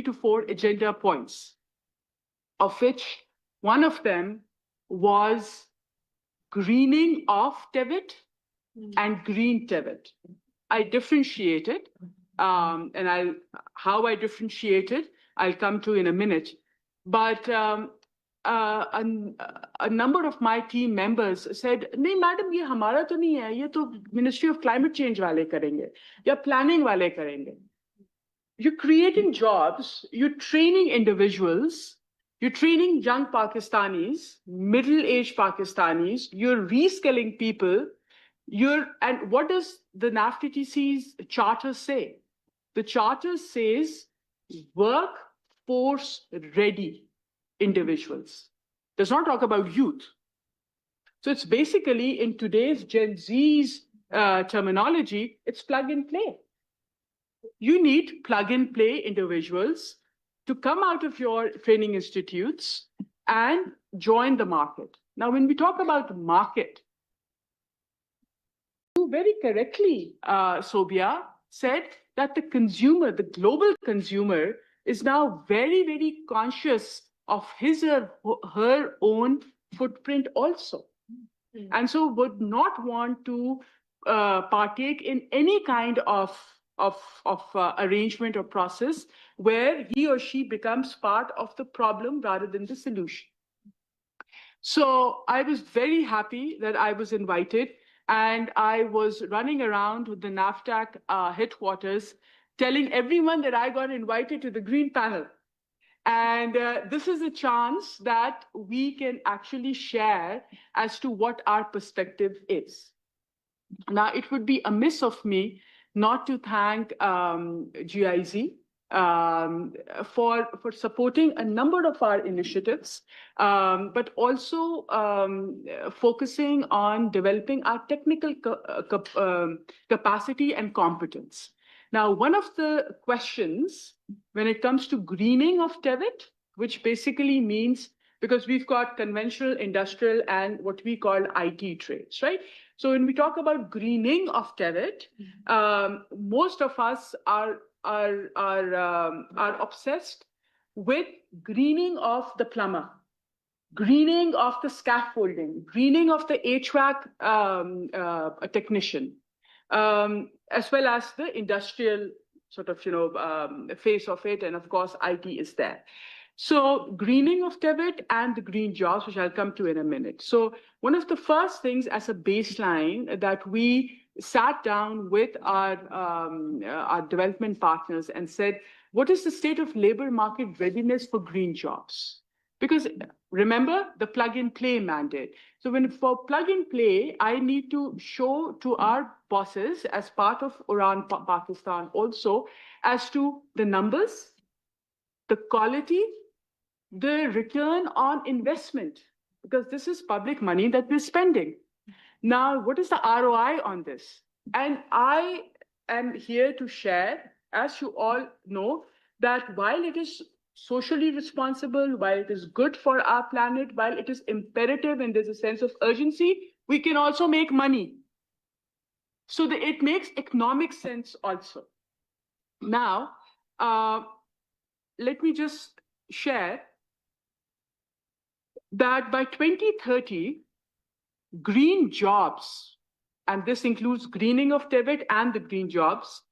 to 4 agenda points, of which one of them was greening of TVET and green TVET. I differentiated, and how I differentiated, I'll come to in a minute. But a number of my team members said, "Nee, madam, ye hamara to nahi hai. Ye to Ministry of Climate Change wale karenge, ya planning wale karenge." You're creating jobs, you're training individuals, you're training young Pakistanis, middle-aged Pakistanis, you're reskilling people. And what does the NAFTTC's charter say? The charter says workforce ready individuals. Does not talk about youth. So it's basically, in today's Gen Z's terminology, it's plug and play. You need plug and play individuals to come out of your training institutes and join the market. Now, when we talk about market, you very correctly, Sobia, said that the consumer, the global consumer, is now very, very conscious of his or her own footprint also. And so would not want to partake in any kind of arrangement or process where he or she becomes part of the problem rather than the solution. So I was very happy that I was invited, and I was running around with the NAFTAC headquarters telling everyone that I got invited to the green panel. And this is a chance that we can actually share as to what our perspective is. Now, it would be amiss of me not to thank GIZ for supporting a number of our initiatives, but also focusing on developing our technical capacity and competence. Now, one of the questions when it comes to greening of TEVIT, which basically means, because we've got conventional, industrial, and what we call IT trades, right? So when we talk about greening of TEVIT, most of us are obsessed with greening of the plumber, greening of the scaffolding, greening of the HVAC technician, as well as the industrial sort of, face of it. And of course, IT is there. So greening of TEVIT and the green jobs, which I'll come to in a minute. So one of the first things as a baseline that we sat down with our development partners and said, what is the state of labor market readiness for green jobs? Because remember the plug and play mandate. So for plug and play, I need to show to our bosses as part of Uran Pakistan also as to the numbers, the quality, the return on investment, because this is public money that we're spending. Now, what is the ROI on this? And I am here to share, as you all know, that while it is socially responsible, while it is good for our planet, while it is imperative and there's a sense of urgency, we can also make money. So that it makes economic sense also. Now, let me just share that by 2030, green jobs, and this includes greening of TEVIT and the green jobs,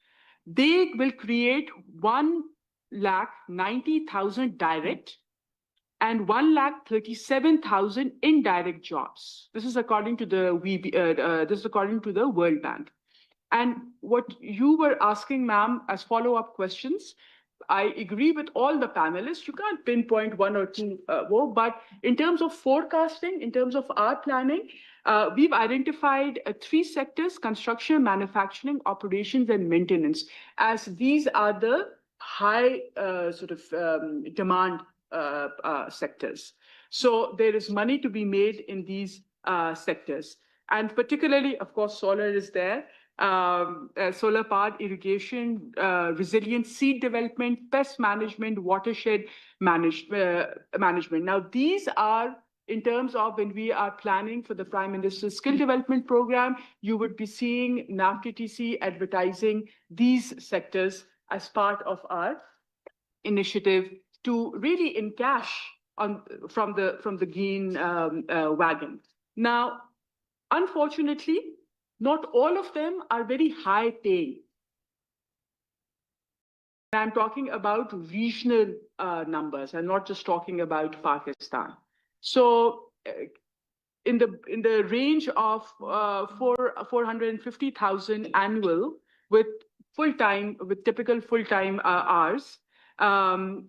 they will create 1,90,000 direct and 1,37,000 indirect jobs. This is according to the World Bank. And what you were asking, ma'am, as follow-up questions, I agree with all the panelists. You can't pinpoint one or two, but in terms of forecasting, in terms of our planning, we've identified 3 sectors: construction, manufacturing, operations, and maintenance, as these are the high demand sectors. So there is money to be made in these sectors. And particularly, of course, solar is there. Solar powered irrigation, resilient seed development, pest management, watershed management. Now, these are in terms of when we are planning for the Prime Minister's Skill Development Program, you would be seeing NAFTTC advertising these sectors as part of our initiative to really encash from the green wagon. Now, unfortunately, not all of them are very high paying. I'm talking about regional numbers. I'm not just talking about Pakistan. So in the range of 450,000 annual with typical full-time hours,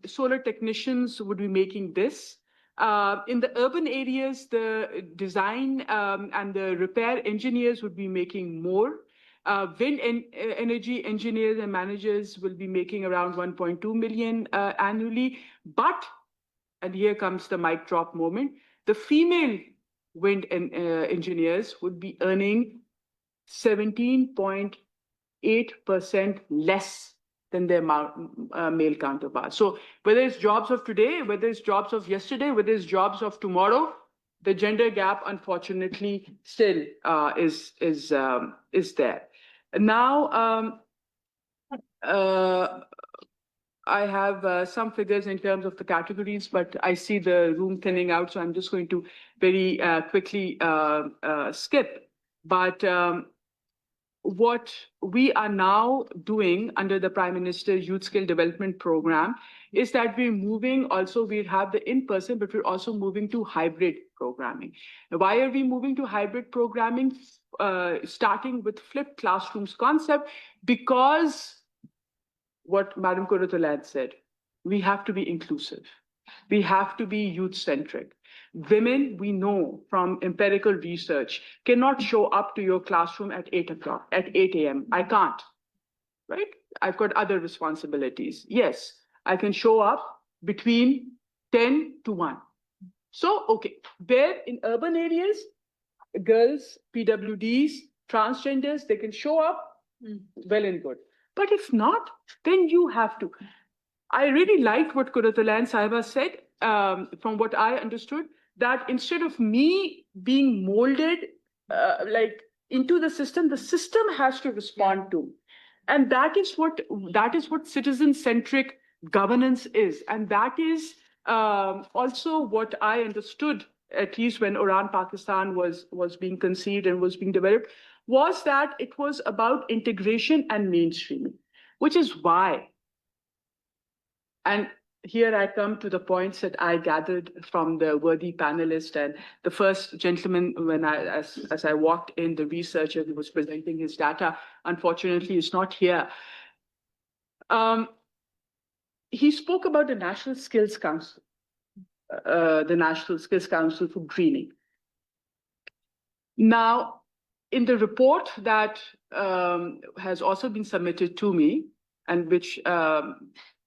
solar technicians would be making this. In the urban areas, the design and the repair engineers would be making more. Wind energy engineers and managers will be making around 1.2 million annually. But, and here comes the mic drop moment, the female wind engineers would be earning 17.8% less than their male counterparts. So whether it's jobs of today, whether it's jobs of yesterday, whether it's jobs of tomorrow, the gender gap, unfortunately, still is there. Now, I have some figures in terms of the categories, but I see the room thinning out, so I'm just going to very quickly skip. But what we are now doing under the Prime Minister's Youth Skill Development Program is that we're moving also, we have the in-person, but we're also moving to hybrid programming. Why are we moving to hybrid programming? Starting with flipped classrooms concept, because what Madam Kurutulan said, we have to be inclusive. We have to be youth-centric. Women, we know from empirical research, cannot show up to your classroom at 8 o'clock, at 8 a.m. I can't, right? I've got other responsibilities. Yes, I can show up between 10 to 1. So, okay, where in urban areas, girls, PWDs, transgenders, they can show up, well and good. But if not, then you have to. I really liked what Kurutulan Sahiba said, from what I understood, that instead of me being molded like into the system has to respond to. And that is what citizen-centric governance is. And that is also what I understood, at least when Uran Pakistan was being conceived and was being developed, was that it was about integration and mainstreaming, which is why. And here I come to the points that I gathered from the worthy panelists, and the first gentleman, when as I walked in, the researcher who was presenting his data, unfortunately is not here. He spoke about the National Skills Council, for greening. Now, in the report that has also been submitted to me, and which,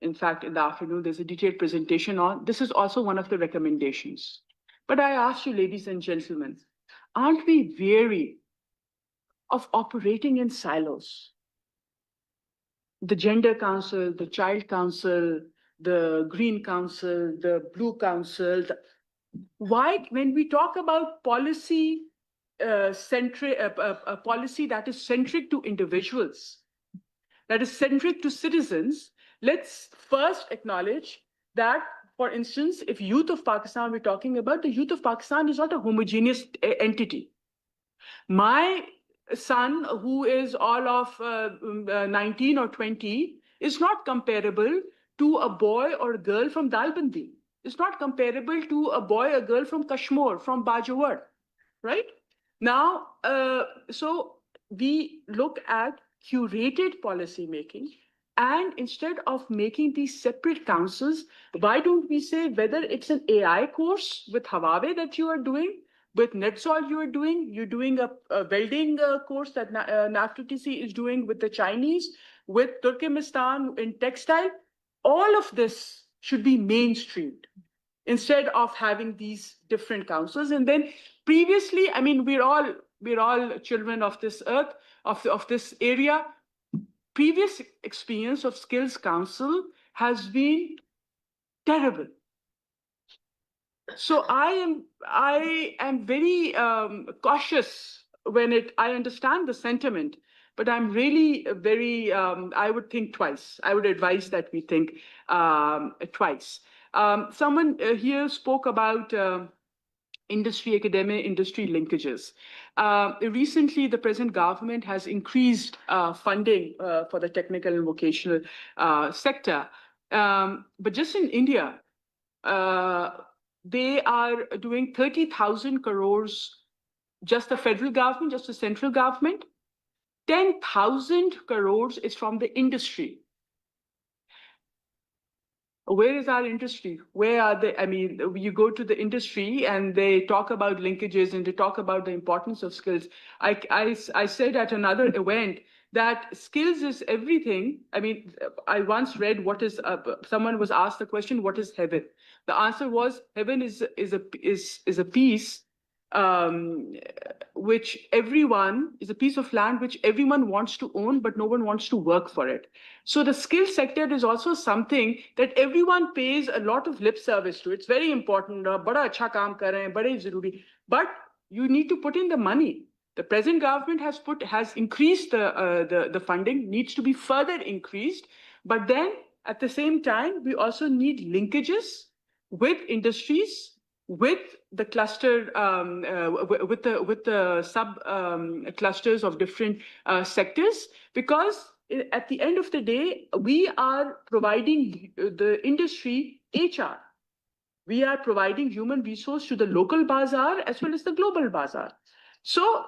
in fact, in the afternoon, there's a detailed presentation on, this is also one of the recommendations. But I ask you, ladies and gentlemen, aren't we weary of operating in silos? The Gender Council, the Child Council, the Green Council, the Blue Council. Why, when we talk about policy, a policy that is centric to individuals, that is centric to citizens, let's first acknowledge that, for instance, if youth of Pakistan we're talking about, the youth of Pakistan is not a homogeneous entity. My son, who is all of 19 or 20, is not comparable to a boy or a girl from Dalbandi. It's not comparable to a boy or girl from Kashmir, from Bajawar, right? Now, so we look at curated policy making, and instead of making these separate councils, why don't we say whether it's an AI course with Huawei that you are doing, with NetSol you're doing a welding course that NAFTTC is doing with the Chinese, with Turkmenistan in textile, all of this should be mainstreamed instead of having these different councils. And then previously, I mean, we're all children of this earth, of this area. Previous experience of Skills Council has been terrible. So I am very cautious when I understand the sentiment, but I'm really very, I would think twice. I would advise that we think twice. Someone here spoke about industry, academia, industry linkages. Recently, the present government has increased funding for the technical and vocational sector. But just in India, they are doing 30,000 crores, just the federal government, just the central government. 10,000 crores is from the industry. Where is our industry? Where are they? I mean, you go to the industry and they talk about linkages and they talk about the importance of skills. I said at another event that skills is everything. I mean, I once read what is, someone was asked the question, what is heaven? The answer was, heaven is a piece which everyone, is a piece of land which everyone wants to own, but no one wants to work for it. So the skill sector is also something that everyone pays a lot of lip service to. It's very important. Bada acha kaam kar rahe hain, bade zaruri. But you need to put in the money. The present government has increased the funding, needs to be further increased. But then at the same time, we also need linkages with industries, with the cluster, with the sub clusters of different sectors, because at the end of the day, we are providing the industry HR. We are providing human resource to the local bazaar as well as the global bazaar. So,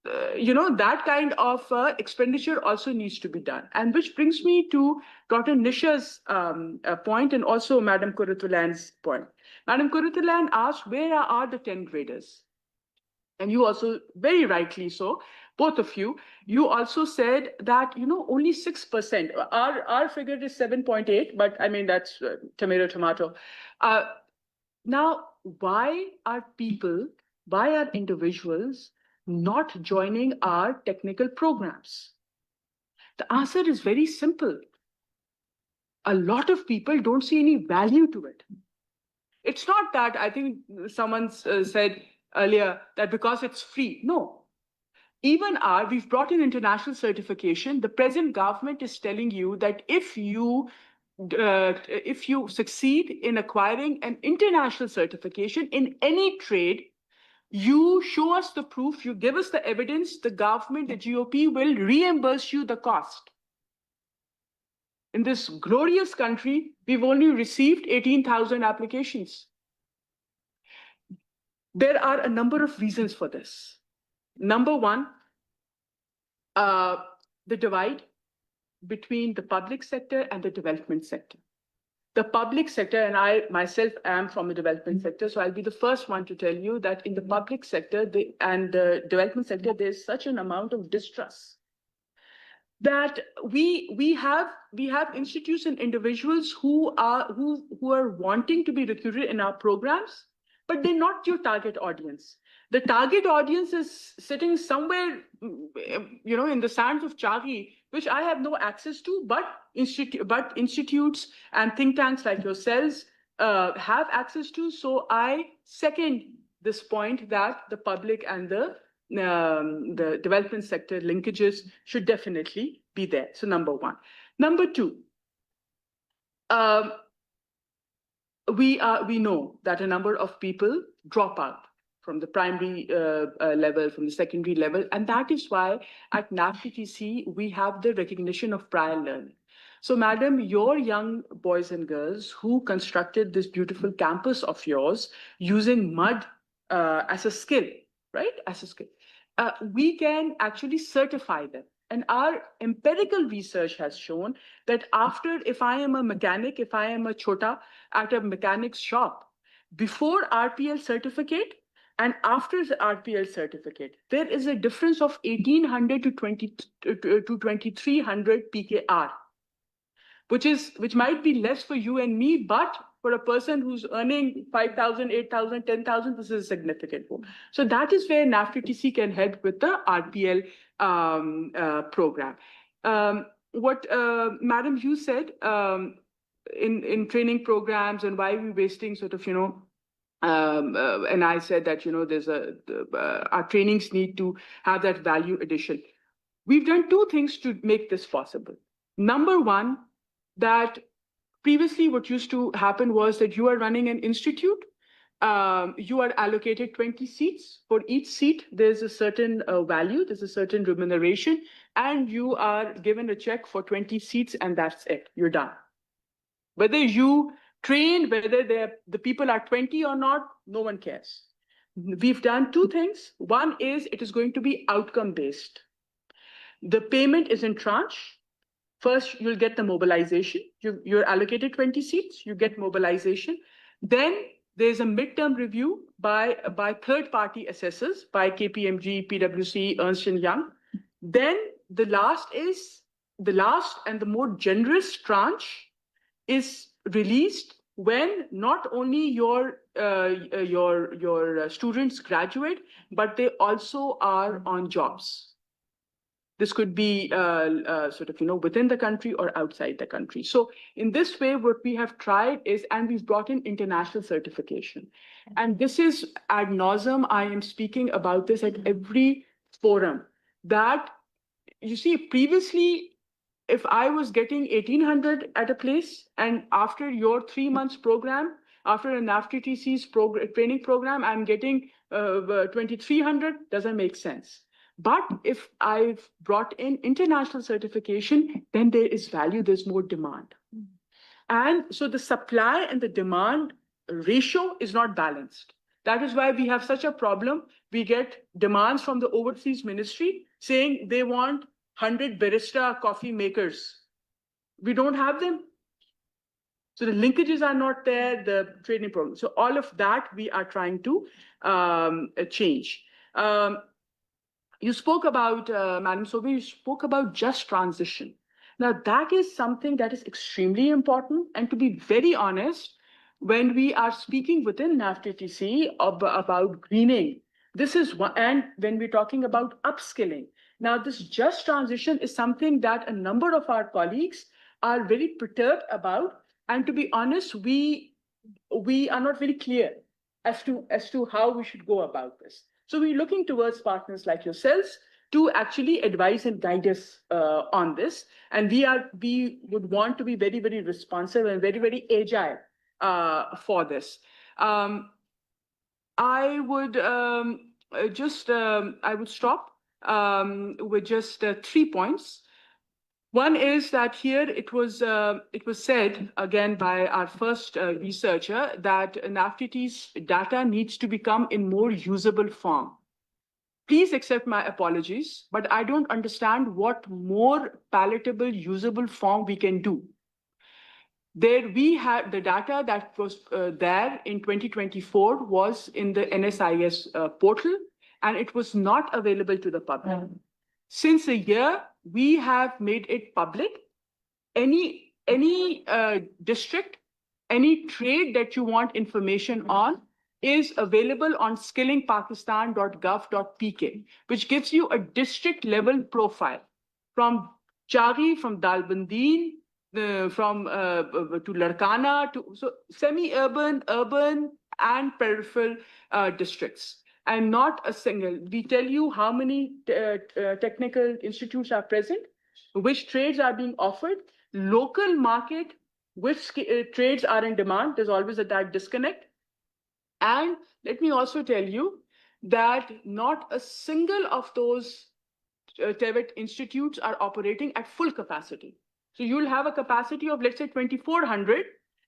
that kind of expenditure also needs to be done. And which brings me to Dr. Nisha's point and also Madam Kurutulan's point. Madam Kurutulan asked, where are the 10 graders? And you also, very rightly so, both of you also said that, only 6%, our figure is 7.8, but I mean, that's tomato. Now, why are individuals not joining our technical programs? The answer is very simple. A lot of people don't see any value to it. It's not that, I think someone said earlier that because it's free. No. Even we've brought in international certification. The present government is telling you that if you succeed in acquiring an international certification in any trade, you show us the proof, you give us the evidence, the government, the GOP will reimburse you the cost. In this glorious country, we've only received 18,000 applications. There are a number of reasons for this. Number one, the divide between the public sector and the development sector. The public sector, and I myself am from the development sector, so I'll be the first one to tell you that in the public sector and the development sector, there's such an amount of distrust that we have institutes and individuals who are wanting to be recruited in our programs, but they're not your target audience. The target audience is sitting somewhere, in the sands of Chagi, which I have no access to, but institutes and think tanks like yourselves have access to. So I second this point that the public and the development sector linkages should definitely be there. So number one. Number two, we know that a number of people drop out from the primary level, from the secondary level. And that is why at NAFTTC, we have the recognition of prior learning. So madam, your young boys and girls who constructed this beautiful campus of yours using mud as a skill, right? As a skill. We can actually certify them. And our empirical research has shown that if I am a mechanic, if I am a chota at a mechanic's shop, before RPL certificate and after the RPL certificate, there is a difference of 1,800 to 2,300 PKR, which might be less for you and me, but for a person who's earning 5,000, 8,000, 10,000, this is a significant one. So that is where NAFTTC can help with the RPL program. What Madam you said in training programs and why we're wasting sort of, and I said that, there's our trainings need to have that value addition. We've done two things to make this possible. Number one, that previously what used to happen was that you are running an institute, you are allocated 20 seats. For each seat, there's a certain value, there's a certain remuneration, and you are given a check for 20 seats and that's it, you're done. Whether you Trained, whether the people are 20 or not, no one cares. We've done two things. One is it is going to be outcome-based. The payment is in tranche. First, you'll get the mobilization. You're allocated 20 seats, you get mobilization. Then there's a midterm review by third-party assessors, by KPMG, PwC, Ernst & Young. Then the last and the more generous tranche is released when not only your students graduate, but they also are on jobs. This could be within the country or outside the country. So in this way, what we have tried is, and we've brought in international certification. And this is ad nauseum. I am speaking about this at every forum, that you see, previously, if I was getting 1,800 at a place, and after your 3 months program, after an NAFTA-TC's training program, I'm getting 2,300, doesn't make sense. But if I've brought in international certification, then there is value, there's more demand. And so the supply and the demand ratio is not balanced. That is why we have such a problem. We get demands from the overseas ministry saying they want 100 barista coffee makers. We don't have them. So the linkages are not there, the training program. So all of that we are trying to change. You spoke about, Madam Sobi, you spoke about just transition. Now that is something that is extremely important. And to be very honest, when we are speaking within NAFTA-TC about greening, this is one, and when we're talking about upskilling. Now this just transition is something that a number of our colleagues are very perturbed about. And to be honest, we are not very clear as to how we should go about this. So we're looking towards partners like yourselves to actually advise and guide us on this. And we would want to be very, very responsive and very, very agile for this. I would stop with just 3 points. One is that here it was said again by our first researcher that NAFTA-TC's data needs to become in more usable form. Please accept my apologies, but I don't understand what more palatable, usable form we can do. There we had the data that was there in 2024 was in the NSIS portal, and it was not available to the public. Since a year, we have made it public. Any district, any trade that you want information on is available on skillingpakistan.gov.pk, which gives you a district level profile from Chaghi, from Dalbandin, from to Larkana, to so semi-urban, urban, and peripheral districts. And not a single. We tell you how many technical institutes are present, which trades are being offered, local market, which trades are in demand. There's always that disconnect. And let me also tell you that not a single of those TVET institutes are operating at full capacity. So you'll have a capacity of, let's say, 2,400,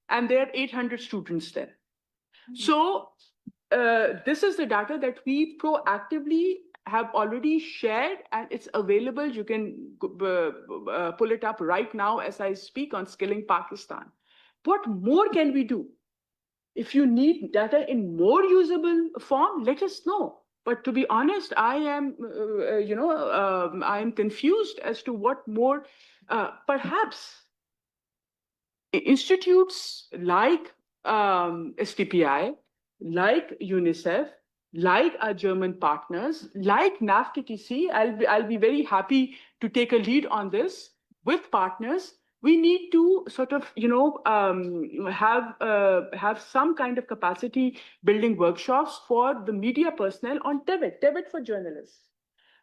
and there are 800 students there. So this is the data that we proactively have already shared, and it's available. You can pull it up right now as I speak on Skilling Pakistan. What more can we do? If you need data in more usable form, let us know. But to be honest, I am, I am confused as to what more. Perhaps institutes like STPI, like UNICEF, like our German partners, like NAFTA-TC, I'll be very happy to take a lead on this with partners. We need to sort of, have some kind of capacity building workshops for the media personnel on TVET for journalists.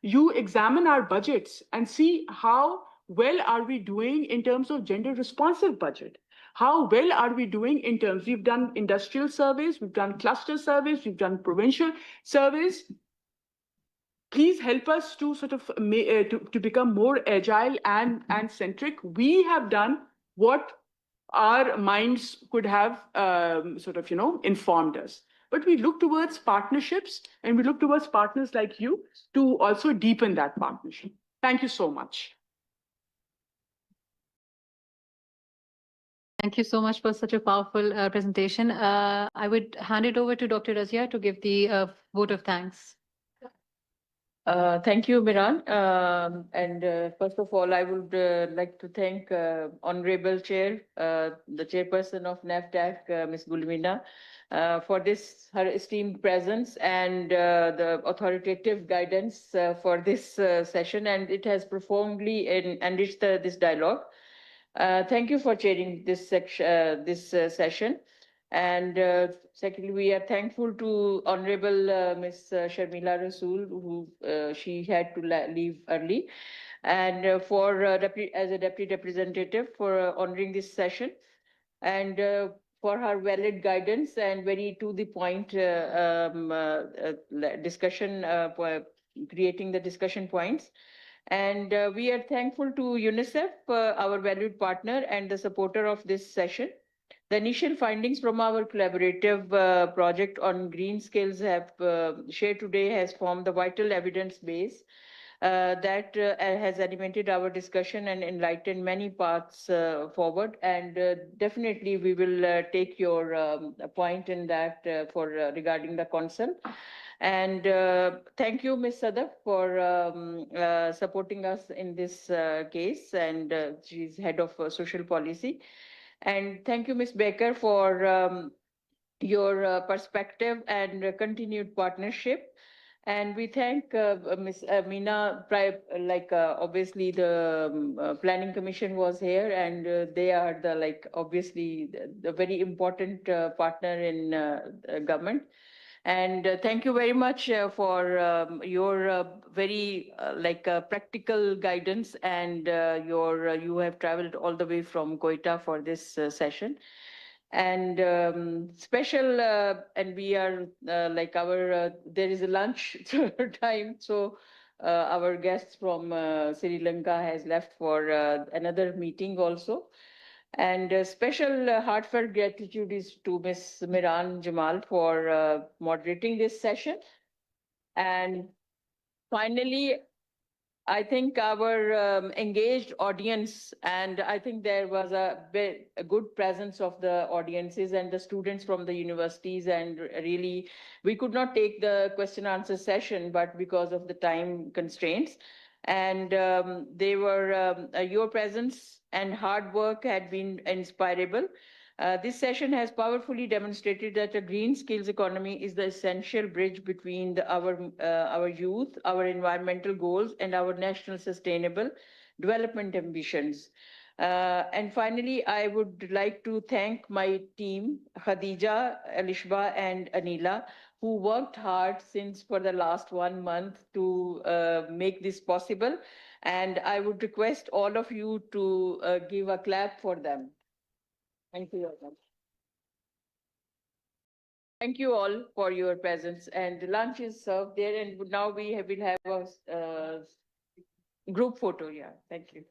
You examine our budgets and see how well are we doing in terms of gender responsive budget. How well are we doing in terms, we've done industrial surveys, we've done cluster surveys, we've done provincial surveys. Please help us to sort of to become more agile and centric. We have done what our minds could have sort of, informed us. But we look towards partnerships and we look towards partners like you to also deepen that partnership. Thank you so much. Thank you so much for such a powerful presentation. I would hand it over to Dr. Razia to give the vote of thanks. Thank you, Miran. First of all, I would like to thank Honorable Chair, the Chairperson of NAFDAC, Ms. Gulmina, for her esteemed presence and the authoritative guidance for this session, and it has profoundly enriched this dialogue. Thank you for chairing this session. And secondly, we are thankful to Honorable Ms. Sharmila Rasool, who she had to leave early, and as a deputy representative for honoring this session, and for her valid guidance and very to the point discussion, creating the discussion points. And we are thankful to UNICEF, our valued partner and the supporter of this session. The initial findings from our collaborative project on green skills have shared today has formed the vital evidence base that has animated our discussion and enlightened many paths forward. And definitely we will take your point in that for regarding the council. And thank you, Ms. Sadaf, for supporting us in this case, and she's head of social policy. And thank you, Ms. Baker, for your perspective and continued partnership. And we thank Ms. Meena, obviously the Planning Commission was here, and they are obviously the very important partner in government. And thank you very much for your very practical guidance, and you have traveled all the way from Quetta for this session. And special, and we are there is a lunch time, so our guests from Sri Lanka has left for another meeting also. And special heartfelt gratitude is to Ms. Miran Jamal for moderating this session. And finally, I think our engaged audience, and I think there was a good presence of the audiences and the students from the universities, and really we could not take the question answer session, but because of the time constraints. And they were your presence and hard work had been inspirable. This session has powerfully demonstrated that a green skills economy is the essential bridge between our youth, our environmental goals, and our national sustainable development ambitions. And finally, I would like to thank my team, Khadija, Alishba, and Anila, who worked hard for the last 1 month to make this possible. And I would request all of you to give a clap for them. Thank you very much. Thank you all for your presence. And lunch is served there. And now we will have a group photo. Yeah, thank you.